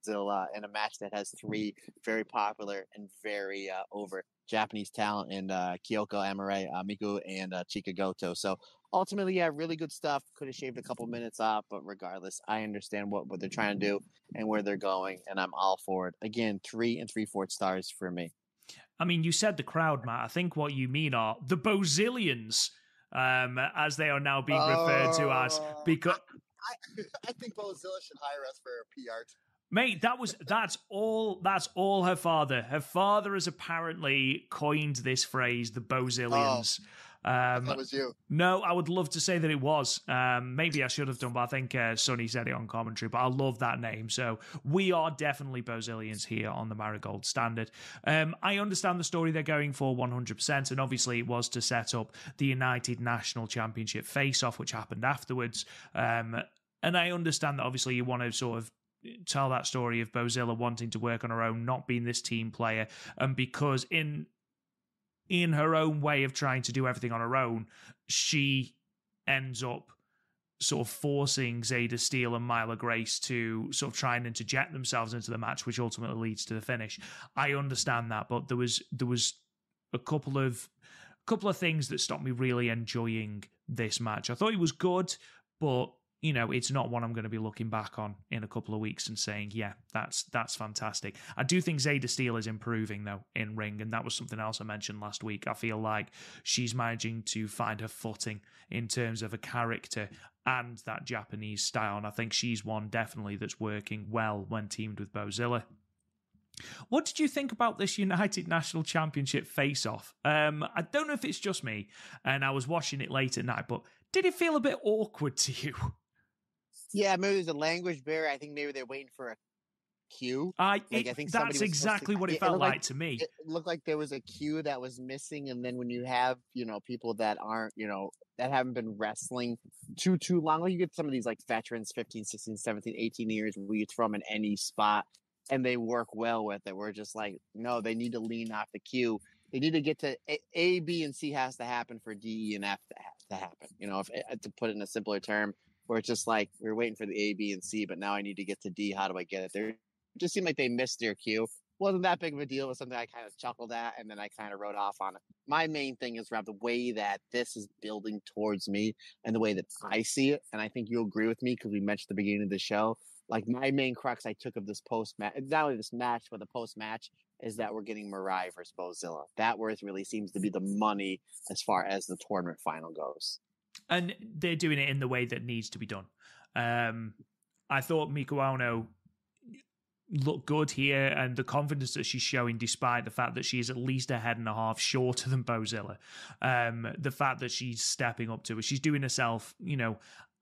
Bozilla in a match that has three very popular and very over Japanese talent in Kyoko Amare, Miku, and Chika Goto. So ultimately, yeah, really good stuff. Could have shaved a couple minutes off, but regardless, I understand what they're trying to do and where they're going, and I'm all for it. Again, 3 3/4 stars for me. I mean, you said the crowd, Matt. I think what you mean are the Bozillions, as they are now being referred to as. Because I think Bozilla should hire us for a PR. Mate, that's all her father. Her father has apparently coined this phrase, the Bozillions. That was you. No, I would love to say that it was. Maybe I should have done, but I think Sonny said it on commentary. But I love that name. So we are definitely Bozillions here on the Marigold Standard. I understand the story they're going for 100%. And obviously it was to set up the United National Championship face-off, which happened afterwards. And I understand that obviously you want to sort of tell that story of Bozilla wanting to work on her own, not being this team player. And because in her own way of trying to do everything on her own, she ends up sort of forcing Zayda Steele and Myla Grace to sort of try and interject themselves into the match, which ultimately leads to the finish. I understand that, but there was a couple of things that stopped me really enjoying this match. I thought it was good, but you know, it's not one I'm going to be looking back on in a couple of weeks and saying, yeah, that's fantastic. I do think Zayda Steele is improving, though, in ring, and that was something else I mentioned last week. I feel like she's managing to find her footing in terms of a character and that Japanese style, and I think she's one definitely that's working well when teamed with Bozilla. What did you think about this United National Championship face-off? I don't know if it's just me, and I was watching it late at night, but did it feel a bit awkward to you? Yeah, maybe there's a language barrier. I think maybe they're waiting for a cue. I think that's exactly what it felt like to me. It looked like there was a cue that was missing, and then when you have, people that aren't, that haven't been wrestling too long, like you get some of these like veterans, 15, 16, 17, 18 years, where you throw them in any spot, and they work well with it. We're just like, no, they need to lean off the cue. They need to get to A, B, and C has to happen for D, E, and F to happen. If to put it in a simpler term, where it's just like we're waiting for the A, B, and C, but now I need to get to D. How do I get it there? It just seemed like they missed their cue. Wasn't that big of a deal. It was something I kind of chuckled at, and then I kind of wrote off on it. My main thing is, Rob, the way that this is building towards me and the way that I see it, and I think you'll agree with me because we mentioned at the beginning of the show, like my main crux I took of this post-match, not only this match, but the post-match, is that we're getting Mirai versus Bozilla. That where it really seems to be the money as far as the tournament final goes. And they're doing it in the way that needs to be done. I thought Miku Ono looked good here, and the confidence that she's showing despite the fact that she's at least a head and a half shorter than Bozilla. The fact that she's stepping up to her, she's doing herself,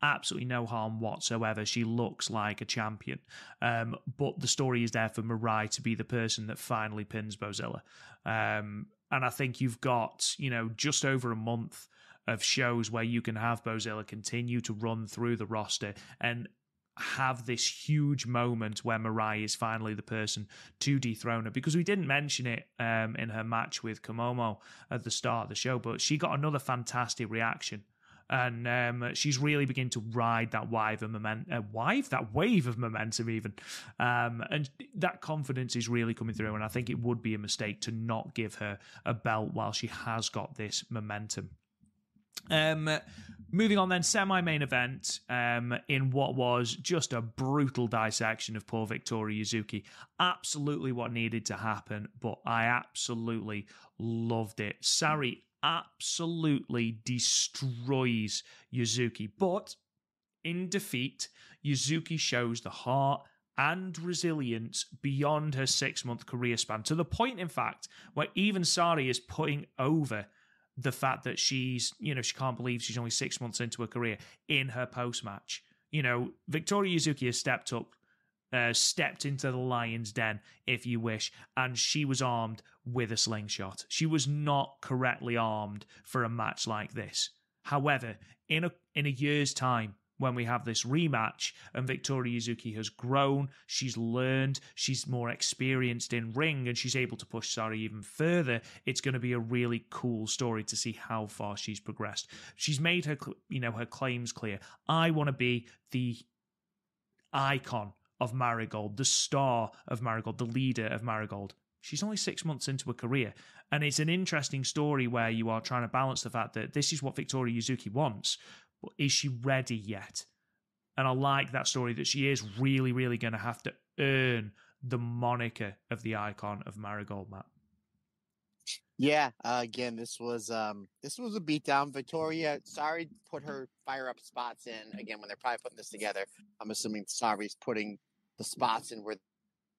absolutely no harm whatsoever. She looks like a champion. But the story is there for Mirai to be the person that finally pins Bozilla. And I think you've got, just over a month of shows where you can have Bozilla continue to run through the roster and have this huge moment where Mirai is finally the person to dethrone her, because we didn't mention it in her match with Komomo at the start of the show, but she got another fantastic reaction. And she's really beginning to ride that wave of momentum even. And that confidence is really coming through, and I think it would be a mistake to not give her a belt while she has got this momentum. Moving on then, semi-main event in what was just a brutal dissection of poor Victoria Yuzuki. Absolutely what needed to happen, but I absolutely loved it. Sari absolutely destroys Yuzuki, but in defeat, Yuzuki shows the heart and resilience beyond her 6-month career span, to the point, in fact, where even Sari is putting over the fact that she's, she can't believe she's only 6 months into her career in her post-match. Victoria Yuzuki has stepped into the lion's den, if you wish, and she was armed with a slingshot. She was not correctly armed for a match like this. However, in a year's time, when we have this rematch and Victoria Yuzuki has grown, she's learned, she's more experienced in ring, and she's able to push Sari even further, it's going to be a really cool story to see how far she's progressed. She's made her, her claims clear. I want to be the icon of Marigold, the star of Marigold, the leader of Marigold. She's only 6 months into her career. And it's an interesting story where you are trying to balance the fact that this is what Victoria Yuzuki wants, but is she ready yet? And I like that story that she is really, really going to have to earn the moniker of the icon of Marigold, Matt. Yeah, again, this was a beatdown. Victoria, sorry, put her fire up spots in again when they're probably putting this together. I'm assuming Sari's putting the spots in where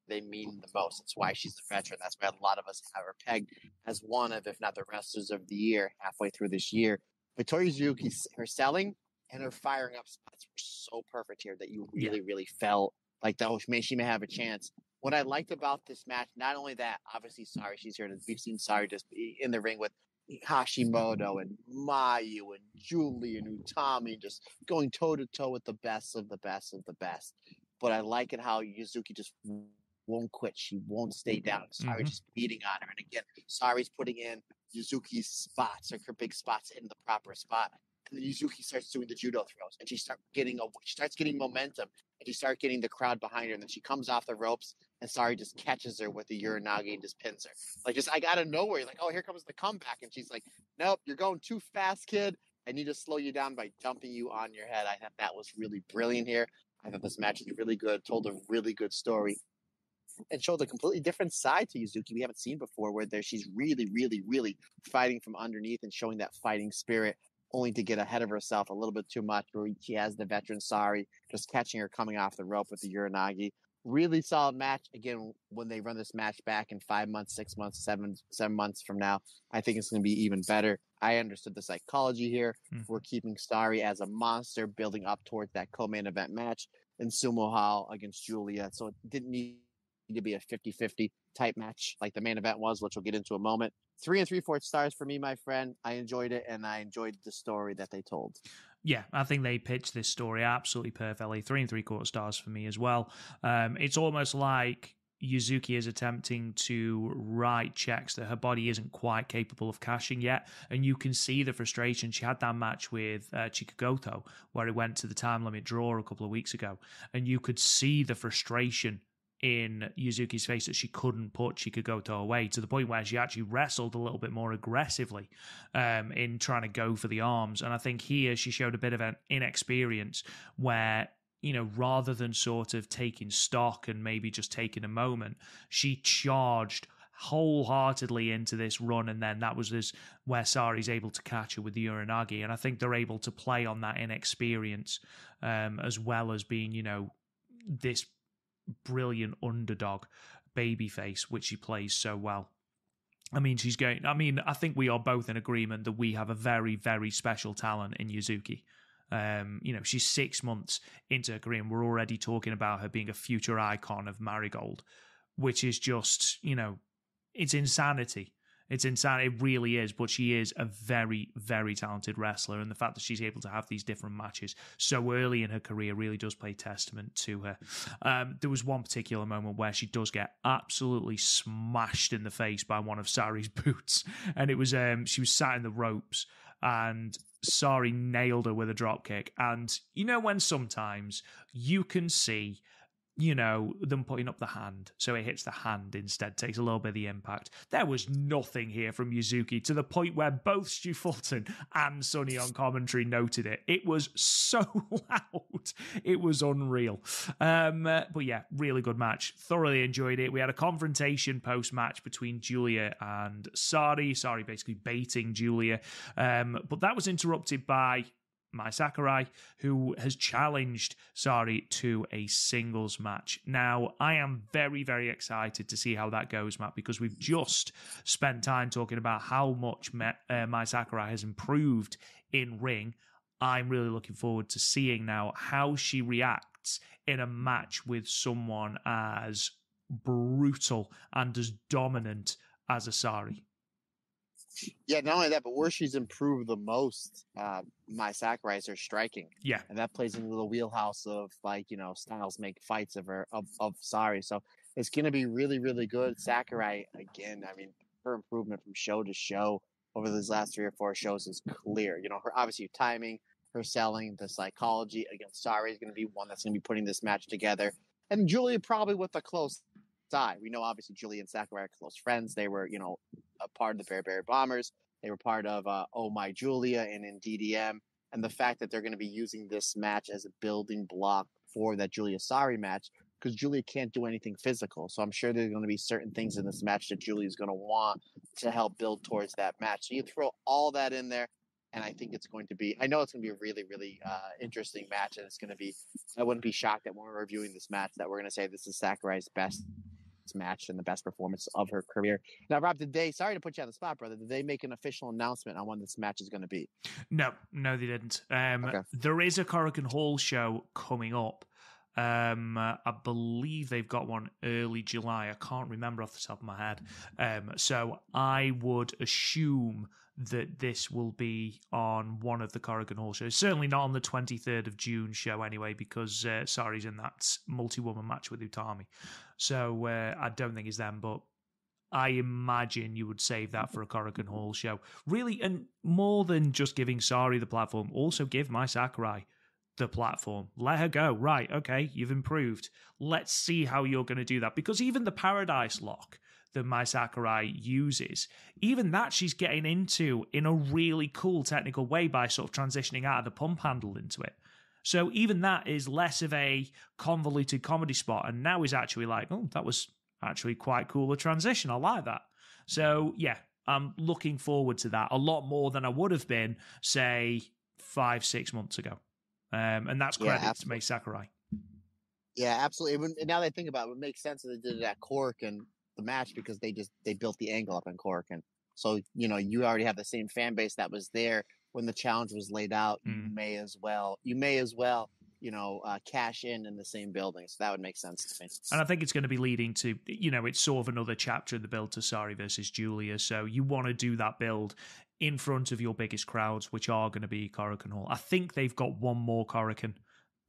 they mean the most. That's why she's the veteran. That's why a lot of us have her pegged as one of, if not the wrestlers of the year, halfway through this year. Victoria Yuzuki, her selling and her firing up spots were so perfect here that you really, really felt like that. She may have a chance. What I liked about this match, not only that, obviously, she's here. We've seen Sari just be in the ring with Hashimoto and Mayu and Julie and Utami, just going toe to toe with the best of the best of the best. But I like it how Yuzuki just won't quit. She won't stay down. Sari just beating on her. And again, Sari's putting in Yuzuki's spots, like her big spots in the proper spot. And then Yuzuki starts doing the judo throws, and she starts getting momentum, and she starts getting the crowd behind her. And then she comes off the ropes, and Sari just catches her with the Uranage and just pins her. Like, just out of nowhere, you're like, oh, here comes the comeback. And she's like, nope, you're going too fast, kid. I need to slow you down by dumping you on your head. I thought that was really brilliant here. I thought this match was really good, told a really good story, and showed a completely different side to Yuzuki we haven't seen before, where she's really, really, really fighting from underneath and showing that fighting spirit, only to get ahead of herself a little bit too much, where she has the veteran Sari just catching her coming off the rope with the Uranage. Really solid match. Again, when they run this match back in 5 months, 6 months, 7 months from now, I think it's going to be even better. I understood the psychology here. We're keeping Sari as a monster, building up towards that co-main event match in Sumo Hall against Julia. So it didn't need to be a 50-50 type match like the main event was, which we'll get into in a moment. 3 3/4 stars for me, my friend. I enjoyed it, and I enjoyed the story that they told. Yeah, I think they pitched this story absolutely perfectly. 3 3/4 stars for me as well. It's almost like Yuzuki is attempting to write checks that her body isn't quite capable of cashing yet, and you can see the frustration. She had that match with Chikagoto, where it went to the time limit draw a couple of weeks ago, and you could see the frustration in Yuzuki's face that she couldn't put Chikagoto away, to the point where she actually wrestled a little bit more aggressively in trying to go for the arms. And I think here she showed a bit of an inexperience where, rather than sort of taking stock and maybe just taking a moment, she charged wholeheartedly into this run, and then that was where Sari's able to catch her with the Uranage. And I think they're able to play on that inexperience as well as being, this brilliant underdog babyface, which she plays so well. I think we are both in agreement that we have a very, very special talent in Yuzuki. She's 6 months into her career, and we're already talking about her being a future icon of Marigold, which is just, it's insanity. It's insane. It really is. But she is a very, very talented wrestler. And the fact that she's able to have these different matches so early in her career really does pay testament to her. There was one particular moment where she does get absolutely smashed in the face by one of Sari's boots. And it was, she was sat in the ropes and Sari nailed her with a dropkick. And when sometimes you can see them putting up the hand, so it hits the hand instead, takes a little bit of the impact. There was nothing here from Yuzuki, to the point where both Stu Fulton and Sonny on commentary noted it. It was so loud. It was unreal. But yeah, really good match. Thoroughly enjoyed it. We had a confrontation post-match between Julia and Sari. Sari basically baiting Julia. But that was interrupted by Mai Sakurai, who has challenged Sari to a singles match. Now, I am very, very excited to see how that goes, Matt, because we've just spent time talking about how much Mai Sakurai has improved in ring. I'm really looking forward to seeing now how she reacts in a match with someone as brutal and as dominant as Sari. Yeah, not only that, but where she's improved the most, Mai Sakurai, is her striking. Yeah. And that plays into the wheelhouse of, styles make fights of Sari. So it's going to be really, really good. Sakurai, again, her improvement from show to show over these last 3 or 4 shows is clear. Her obviously timing, her selling, the psychology against Sari is going to be one that's going to be putting this match together. and Julia probably with a close eye. We know obviously Julia and Sakurai are close friends. They were, a part of the Bear Bombers. They were part of Oh My Julia and in DDM. And the fact that they're going to be using this match as a building block for that Julia Sari match, because Julia can't do anything physical. So I'm sure there's going to be certain things in this match that Julia's going to want to help build towards that match. So you throw all that in there, and I think it's going to be, I know it's going to be a really, really interesting match. And it's going to be, I wouldn't be shocked that when we're reviewing this match that we're going to say this is Sakurai's best match and the best performance of her career. Now, Rob, sorry to put you on the spot, brother, did they make an official announcement on when this match is going to be? No, they didn't. Okay. There is a Korakuen Hall show coming up. I believe they've got one early July. I can't remember off the top of my head. So I would assume that this will be on one of the Korakuen Hall shows. Certainly not on the 23rd of June show anyway, because Sari's in that multi-woman match with Utami. So I don't think it's them, but I imagine you would save that for a Korakuen Hall show. Really, and more than just giving Sari the platform, also give Mai Sakurai the platform. Let her go. Right, okay, you've improved. Let's see how you're going to do that. Because even the Paradise Lock that Mai Sakurai uses, even that she's getting into in a really cool technical way by sort of transitioning out of the pump handle into it. So even that is less of a convoluted comedy spot, and now is actually like, oh, that was actually quite cool, a transition. I like that. So yeah, I'm looking forward to that a lot more than I would have been, say, 5-6 months ago. And that's credit to Mai Sakurai. Yeah, absolutely. Now that I think about it, it makes sense that they did it at Korakuen, the match, because they built the angle up in Korakuen. So, you already have the same fan base that was there when the challenge was laid out. You may as well, cash in the same building. So that would make sense to me. And I think it's going to be leading to, it's sort of another chapter in the build to Sari versus Julia. So you want to do that build in front of your biggest crowds, which are going to be Korakuen Hall. I think they've got one more Korakuen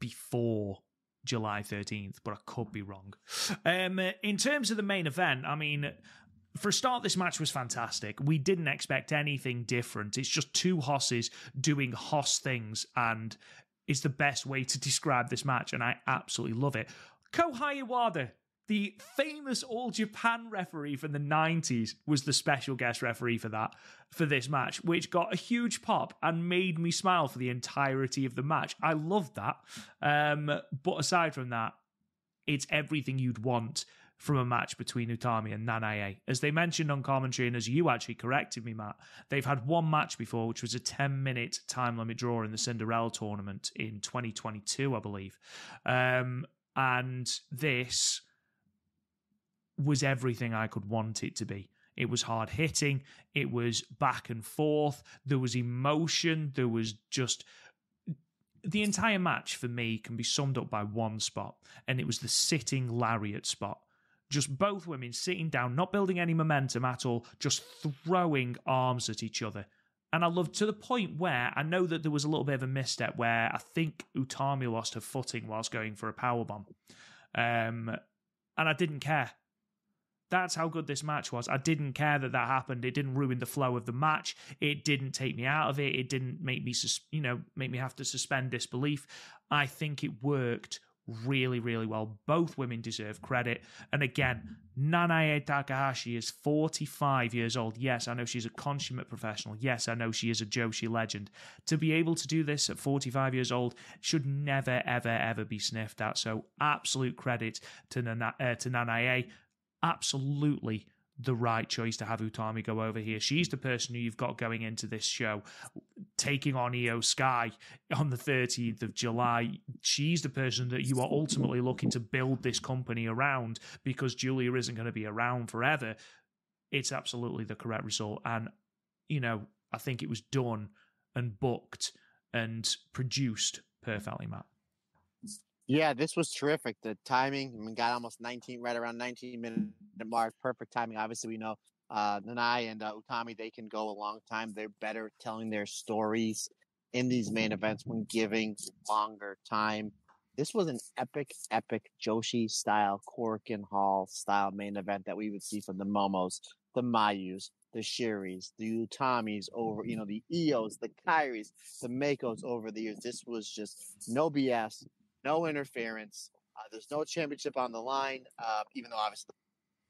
before July 13th, but I could be wrong. In terms of the main event, I mean, for a start, this match was fantastic. We didn't expect anything different. It's just two Hosses doing Hoss things, and it's the best way to describe this match, and I absolutely love it. Kohai Iwata, the famous All Japan referee from the 90s, was the special guest referee for this match, which got a huge pop and made me smile for the entirety of the match. I loved that. But aside from that, it's everything you'd want from a match between Utami and Nanae. As they mentioned on commentary, and as you actually corrected me, Matt, they've had one match before, which was a 10-minute time limit draw in the Cinderella tournament in 2022, I believe. And this was everything I could want it to be. It was hard hitting. It was back and forth. There was emotion. There was just... The entire match, for me, can be summed up by one spot, and it was the sitting lariat spot. Just both women sitting down, not building any momentum at all, just throwing arms at each other. And I loved, to the point where I know that there was a little bit of a misstep where I think Utami lost her footing whilst going for a powerbomb. And I didn't care. That's how good this match was. I didn't care that happened. It didn't ruin the flow of the match. It didn't take me out of it. It didn't make me, make me have to suspend disbelief. I think it worked really, really well. Both women deserve credit. And again, Nanae Takahashi is 45 years old. Yes, I know she's a consummate professional. Yes, I know she is a joshi legend. To be able to do this at 45 years old should never, ever, ever be sniffed at. So absolute credit to Nanae. Absolutely the right choice to have Utami go over here. She's the person who you've got going into this show, taking on Io Sky on the 13th of July. She's the person that you are ultimately looking to build this company around, because Julia isn't going to be around forever. It's absolutely the correct result. And, I think it was done and booked and produced perfectly, Matt. Yeah, this was terrific. The timing, got almost right around 19-minute mark. Perfect timing. Obviously, we know Nanae and Utami, they can go a long time. They're better telling their stories in these main events when giving longer time. This was an epic Joshi-style, Korakuen Hall-style main event that we would see from the Momos, the Mayus, the Shiris, the Utamis over, the Ios, the Kairis, the Makos over the years. This was just no BS. No interference, There's no championship on the line, even though obviously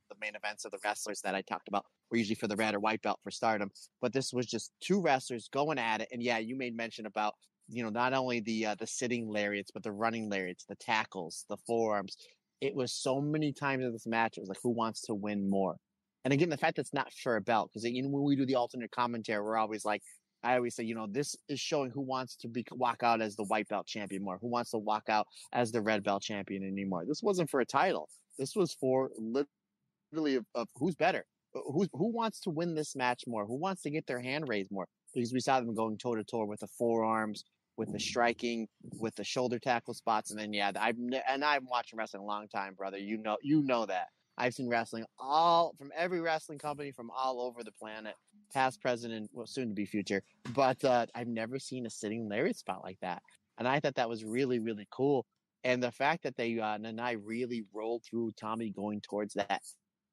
the main events of the wrestlers that I talked about were usually for the red or white belt for Stardom. But this was just two wrestlers going at it. And yeah, you made mention about, not only the sitting lariats, but the running lariats, the tackles, the forearms. It was so many times in this match. It was like, who wants to win more? And again, the fact that it's not for a belt, because when we do the alternate commentary, we're always like, I always say, this is showing who wants to walk out as the white belt champion more, who wants to walk out as the red belt champion anymore. This wasn't for a title. This was for literally of who's better, who wants to win this match more, who wants to get their hand raised more, because we saw them going toe to toe with the forearms, with the striking, with the shoulder tackle spots, and then I've watching wrestling a long time, brother. You know that. I've seen wrestling from every wrestling company from all over the planet, past, present, and soon to be future. But I've never seen a sitting lariat spot like that, and I thought that was really, really cool. And the fact that they Nanai really rolled through Tommy going towards that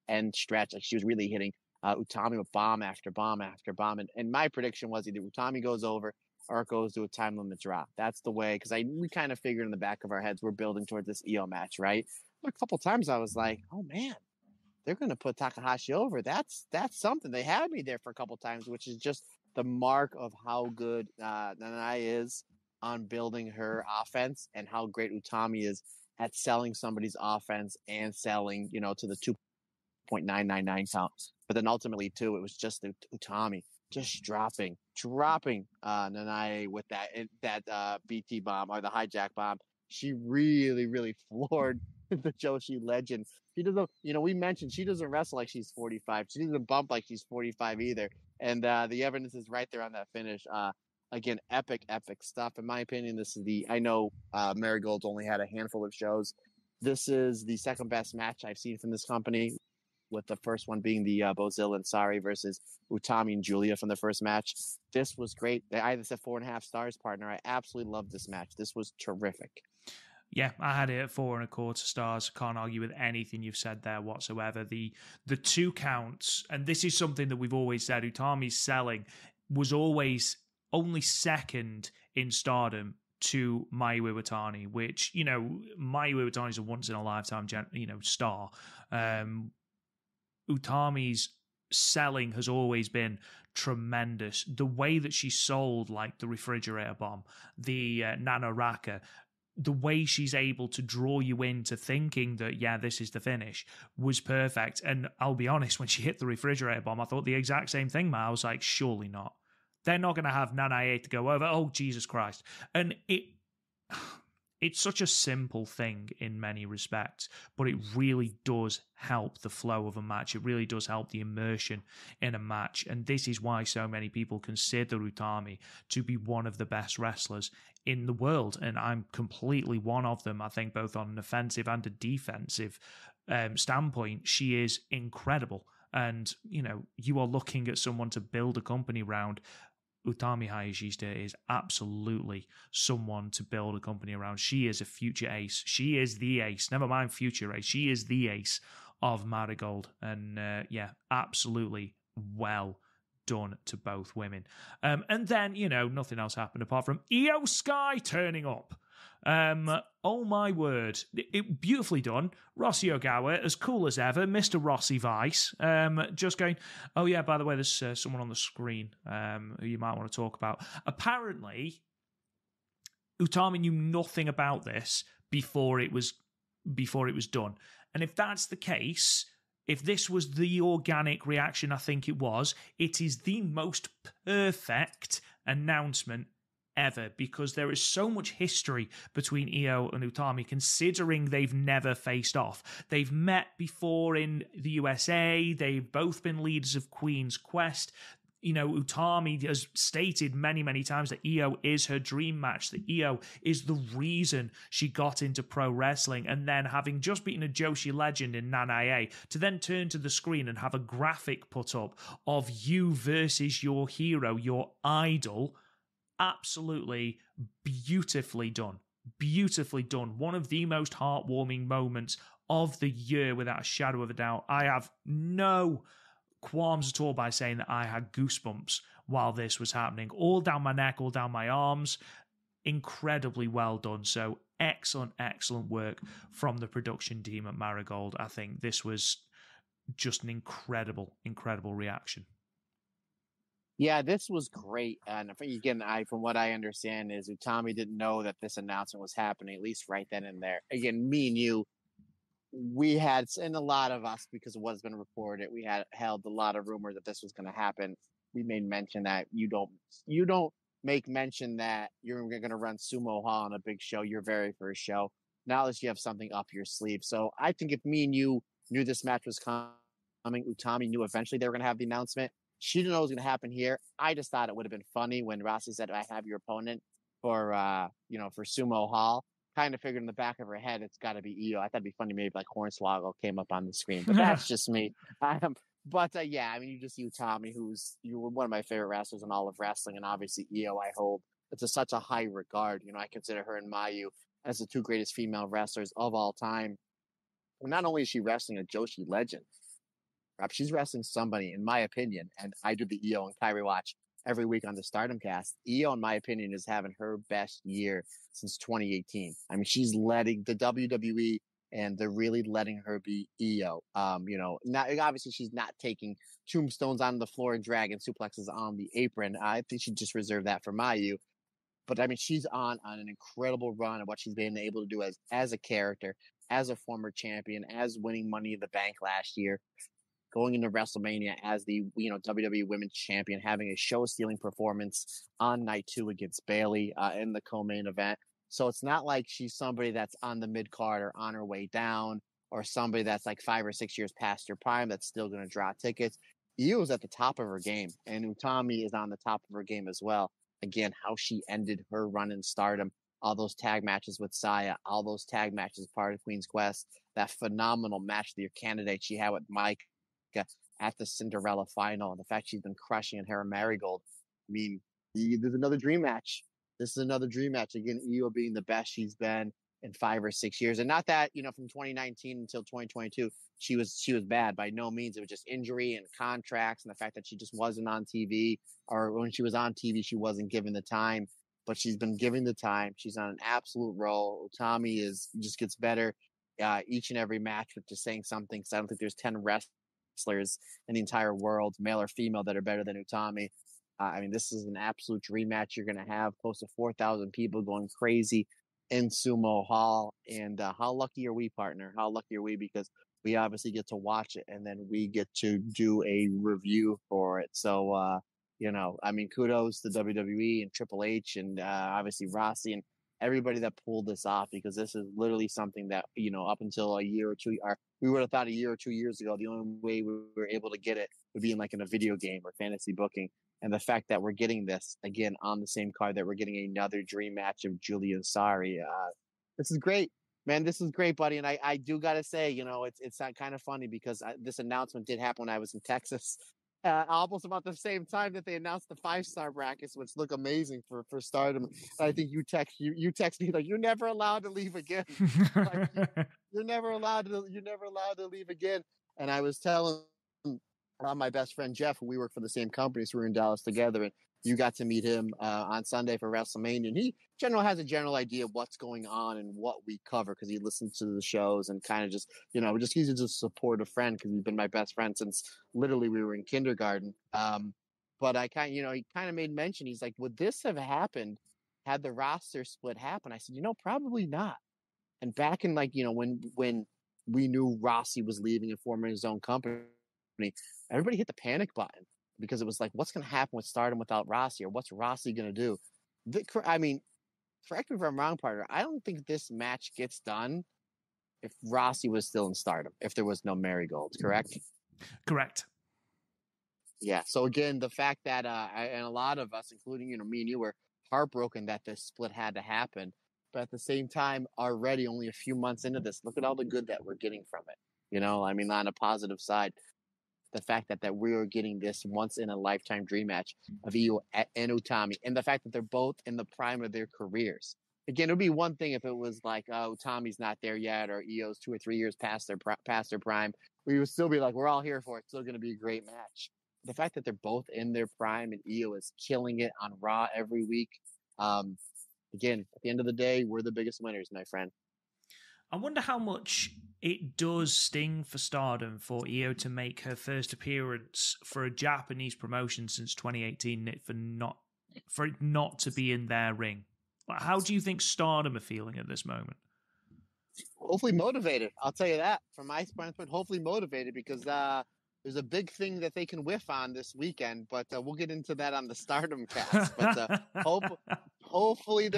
end stretch, like she was really hitting Utami with bomb after bomb after bomb. And my prediction was either Utami goes over or it goes to a time limit drop. That's the way, because we kind of figured in the back of our heads we're building towards this Io match, right? A couple times I was like, oh man, they're going to put Takahashi over. That's something. They had me there for a couple times, which is just the mark of how good Nanai is on building her offense and how great Utami is at selling somebody's offense and selling, to the 2.999 count. But then ultimately, too, it was just Utami just dropping Nanai with that BT bomb or the hijack bomb. She really, really floored the Joshi legend. She doesn't, we mentioned she doesn't wrestle like she's 45. She doesn't bump like she's 45 either. And the evidence is right there on that finish. Again, epic stuff. In my opinion, this is I know Marigold only had a handful of shows. This is the second best match I've seen from this company, with the first one being the Bozil and Sari versus Utami and Julia from the first match. This was great. I either said 4.5 stars, partner. I absolutely loved this match. This was terrific. Yeah, I had it at 4.25 stars. Can't argue with anything you've said there whatsoever. The 2 counts, and this is something that we've always said, Utami's selling was always only second in Stardom to Mai Iwatani, which, Mai Iwatani is a once-in-a-lifetime, star. Utami's selling has always been tremendous. The way that she sold, like the refrigerator bomb, the Nanoraka, the way she's able to draw you into thinking that, yeah, this is the finish, was perfect. And I'll be honest, when she hit the refrigerator bomb, I thought the exact same thing, man. I was like, surely not. They're not going to have Nanae to go over. Oh, Jesus Christ. And it's such a simple thing in many respects, but it really does help the flow of a match. It really does help the immersion in a match. And this is why so many people consider Utami to be one of the best wrestlers in the world. And I'm completely one of them. I think both on an offensive and a defensive standpoint, she is incredible. And, you are looking at someone to build a company around. Utami Hayashishita is absolutely someone to build a company around. She is a future ace. She is the ace. Never mind future ace. She is the ace of Marigold. And absolutely well done to both women. And then, nothing else happened apart from Io Sky turning up. Oh my word. It beautifully done. Rossi Ogawa, as cool as ever. Mr. Rossi Vice. Just going, oh yeah, by the way, there's someone on the screen who you might want to talk about. Apparently, Utami knew nothing about this before it was done. And if that's the case, if this was the organic reaction I think it is the most perfect announcement ever, because there is so much history between Io and Utami, considering they've never faced off. They've met before in the USA. They've both been leaders of Queen's Quest. Utami has stated many, many times that Io is her dream match, that Io is the reason she got into pro wrestling. And then, having just beaten a Joshi legend in Nanae, to then turn to the screen and have a graphic put up of you versus your hero, your idol. Absolutely beautifully done. Beautifully done. One of the most heartwarming moments of the year, without a shadow of a doubt. I have no qualms at all by saying that I had goosebumps while this was happening. All down my neck, all down my arms. Incredibly well done. So excellent work from the production team at Marigold. I think this was just an incredible reaction. Yeah, this was great. And again, from what I understand is Utami didn't know that this announcement was happening, at least right then and there. Again, me and you, we had, and a lot of us, because of what's been reported, we had held a lot of rumors that this was going to happen. We made mention that you don't make mention that you're going to run Sumo Hall on a big show, your very first show. Now that you have something up your sleeve. So I think if me and you knew this match was coming, Utami knew eventually they were going to have the announcement. She didn't know what was going to happen here. I just thought it would have been funny when Rossi said, "I have your opponent for for Sumo Hall." Kind of figured in the back of her head it's got to be Io. I thought it'd be funny maybe like Hornswoggle came up on the screen, but that's just me. Yeah, I mean, you just see Utami, who's one of my favorite wrestlers in all of wrestling, and obviously Io I hold it's such a high regard. I consider her and Mayu as the two greatest female wrestlers of all time. And not only is she wrestling a Joshi legend, she's wrestling somebody, in my opinion, and I do the Io and Kyrie watch every week on the Stardom cast. Io, in my opinion, is having her best year since 2018. I mean, she's letting the WWE and they're really letting her be Io. Not obviously she's not taking tombstones on the floor and dragon suplexes on the apron. I think she just reserved that for Mayu. But I mean, she's on an incredible run of what she's been able to do as a character, as a former champion, as winning Money in the Bank last year, going into WrestleMania as the WWE Women's Champion, having a show-stealing performance on night 2 against Bayley in the co-main event. So it's not like she's somebody that's on the mid-card or on her way down, or somebody that's like 5 or 6 years past her prime that's still going to draw tickets. Io's at the top of her game, and Utami is on the top of her game as well. Again, how she ended her run in Stardom, all those tag matches with Saya, all those tag matches part of Queen's Quest, that phenomenal match of your candidate she had with Mike at the Cinderella final, and the fact she's been crushing in her Marigold. I mean, there's another dream match. This is another dream match. Again, Io being the best she's been in 5 or 6 years. And not that, from 2019 until 2022, she was bad. By no means. It was just injury and contracts and the fact that she just wasn't on TV, or when she was on TV, she wasn't given the time. But she's been given the time. She's on an absolute roll. Utami just gets better each and every match, with just saying something, because I don't think there's 10 wrestlers in the entire world, male or female, that are better than Utami. I mean, this is an absolute dream match. You're going to have close to 4,000 people going crazy in Sumo Hall. And how lucky are we, partner? How lucky are we? Because we obviously get to watch it, and then we get to do a review for it. So, I mean, kudos to WWE and Triple H and obviously Rossi and everybody that pulled this off, because this is literally something that, up until a year or two, we would have thought a year or 2 years ago, the only way we were able to get it would be in a video game or fantasy booking. And the fact that we're getting this again on the same card, that we're getting another dream match of Julia and Sari, this is great, man. This is great, buddy. And I do got to say, it's kind of funny, because this announcement did happen when I was in Texas, almost about the same time that they announced the 5-star brackets, which look amazing for Stardom. And I think you text me like, "You're never allowed to leave again." You're never allowed to leave again. And I was telling my best friend Jeff, we work for the same company, so we were in Dallas together, and you got to meet him on Sunday for WrestleMania, and he has a general idea of what's going on and what we cover, because he listens to the shows and kind of just he's just a supportive friend, because he's been my best friend since literally we were in kindergarten. But he kind of made mention. He's like, would this have happened had the roster split happen? I said, probably not. And back in when we knew Rossi was leaving and forming his own company, everybody hit the panic button, because it was like, what's going to happen with Stardom without Rossi, or what's Rossi going to do? I mean, correct me if I'm wrong, partner. I don't think this match gets done if Rossi was still in Stardom, if there was no Marigold, correct? Correct. Yeah. So again, the fact that, and a lot of us, including, me and you, were heartbroken that this split had to happen. But at the same time, already only a few months into this, look at all the good that we're getting from it. I mean, on a positive side, the fact that we are getting this once in a lifetime dream match of Io and Utami, and the fact that they're both in the prime of their careers. Again, it would be one thing if it was like, oh, Utami's not there yet, or Io's 2 or 3 years past their prime. We would still be like, we're all here for it. It's still going to be a great match. The fact that they're both in their prime and Io is killing it on Raw every week, again, at the end of the day, we're the biggest winners, my friend. I wonder how much it does sting for Stardom for Io to make her first appearance for a Japanese promotion since 2018 for it not to be in their ring. How do you think Stardom are feeling at this moment? Hopefully motivated. I'll tell you that. From my standpoint, hopefully motivated because there's a big thing that they can whiff on this weekend, but we'll get into that on the Stardom cast. But hopefully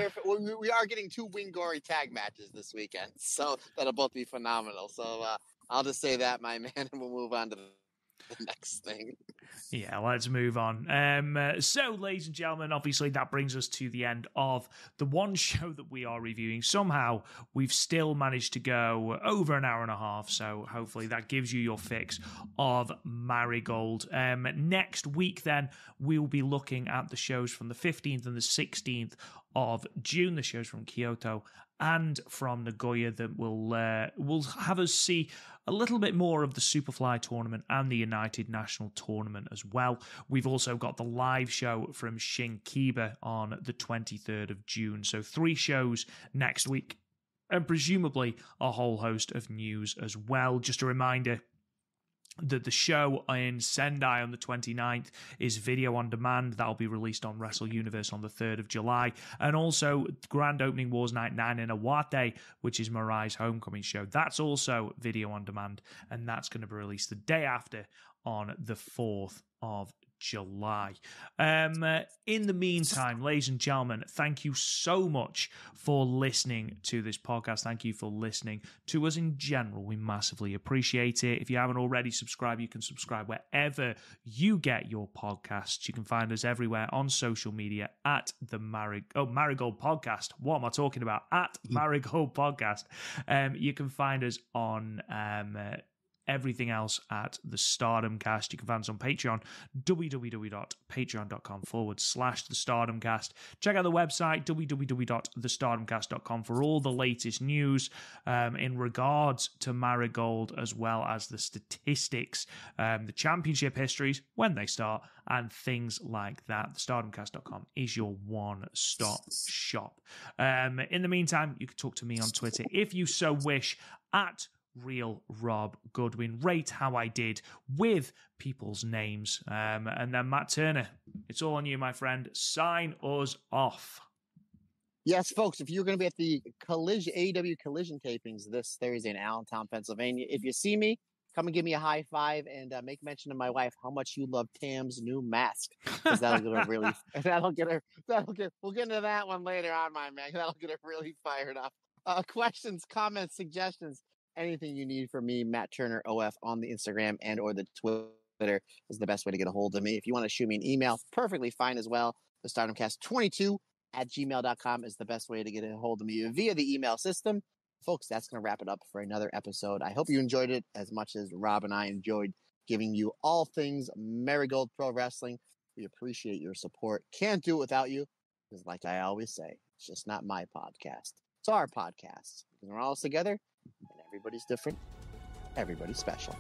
we are getting 2 Wingori tag matches this weekend, so that'll both be phenomenal. So I'll just say that, my man, and we'll move on to the next thing. Yeah, let's move on. So, ladies and gentlemen, obviously that brings us to the end of the one show that we are reviewing. Somehow, we've still managed to go over an hour and a half, so hopefully that gives you your fix of Marigold. Next week, then, we'll be looking at the shows from the 15th and the 16th of June, the shows from Kyoto and from Nagoya that will have us see a little bit more of the Superfly tournament and the United National tournament as well. We've also got the live show from Shinkiba on the 23rd of June. So 3 shows next week and presumably a whole host of news as well. Just a reminder that the show in Sendai on the 29th is video on demand. That'll be released on Wrestle Universe on the 3rd of July. And also Grand Opening Wars Night 9 in Iwate, which is Marai's homecoming show. That's also video on demand, and that's going to be released the day after on the 4th of July. In the meantime, ladies and gentlemen, thank you so much for listening to this podcast. Thank you for listening to us in general. We massively appreciate it. If you haven't already subscribed, you can subscribe wherever you get your podcasts. You can find us everywhere on social media at the Marigold Podcast. What am I talking about? At Marigold Podcast. You can find us on everything else at the Stardom Cast. You can find us on Patreon, www.patreon.com/the Stardom Cast. Check out the website, www.thestardomcast.com, for all the latest news in regards to Marigold, as well as the statistics, the championship histories, when they start, and things like that. TheStardomCast.com is your one-stop shop. In the meantime, you can talk to me on Twitter if you so wish, at Real Rob Goodwin. Rate how I did with people's names. And then Matt Turner, it's all on you, my friend. Sign us off. Yes, folks, if you're going to be at the AEW Collision tapings this Thursday in Allentown, Pennsylvania, if you see me, come and give me a high five and make mention to my wife how much you love Tam's new mask, because we'll get into that one later on, my man. That'll get her really fired up. Questions, comments, suggestions, anything you need from me, Matt Turner OF, on the Instagram and or the Twitter is the best way to get a hold of me. If you want to shoot me an email, perfectly fine as well. The StardomCast22@gmail.com is the best way to get a hold of me via the email system. Folks, that's going to wrap it up for another episode. I hope you enjoyed it as much as Rob and I enjoyed giving you all things Marigold Pro Wrestling. We appreciate your support. Can't do it without you, because like I always say, it's just not my podcast. It's our podcast. Because we're all together, and everybody's different. Everybody's special.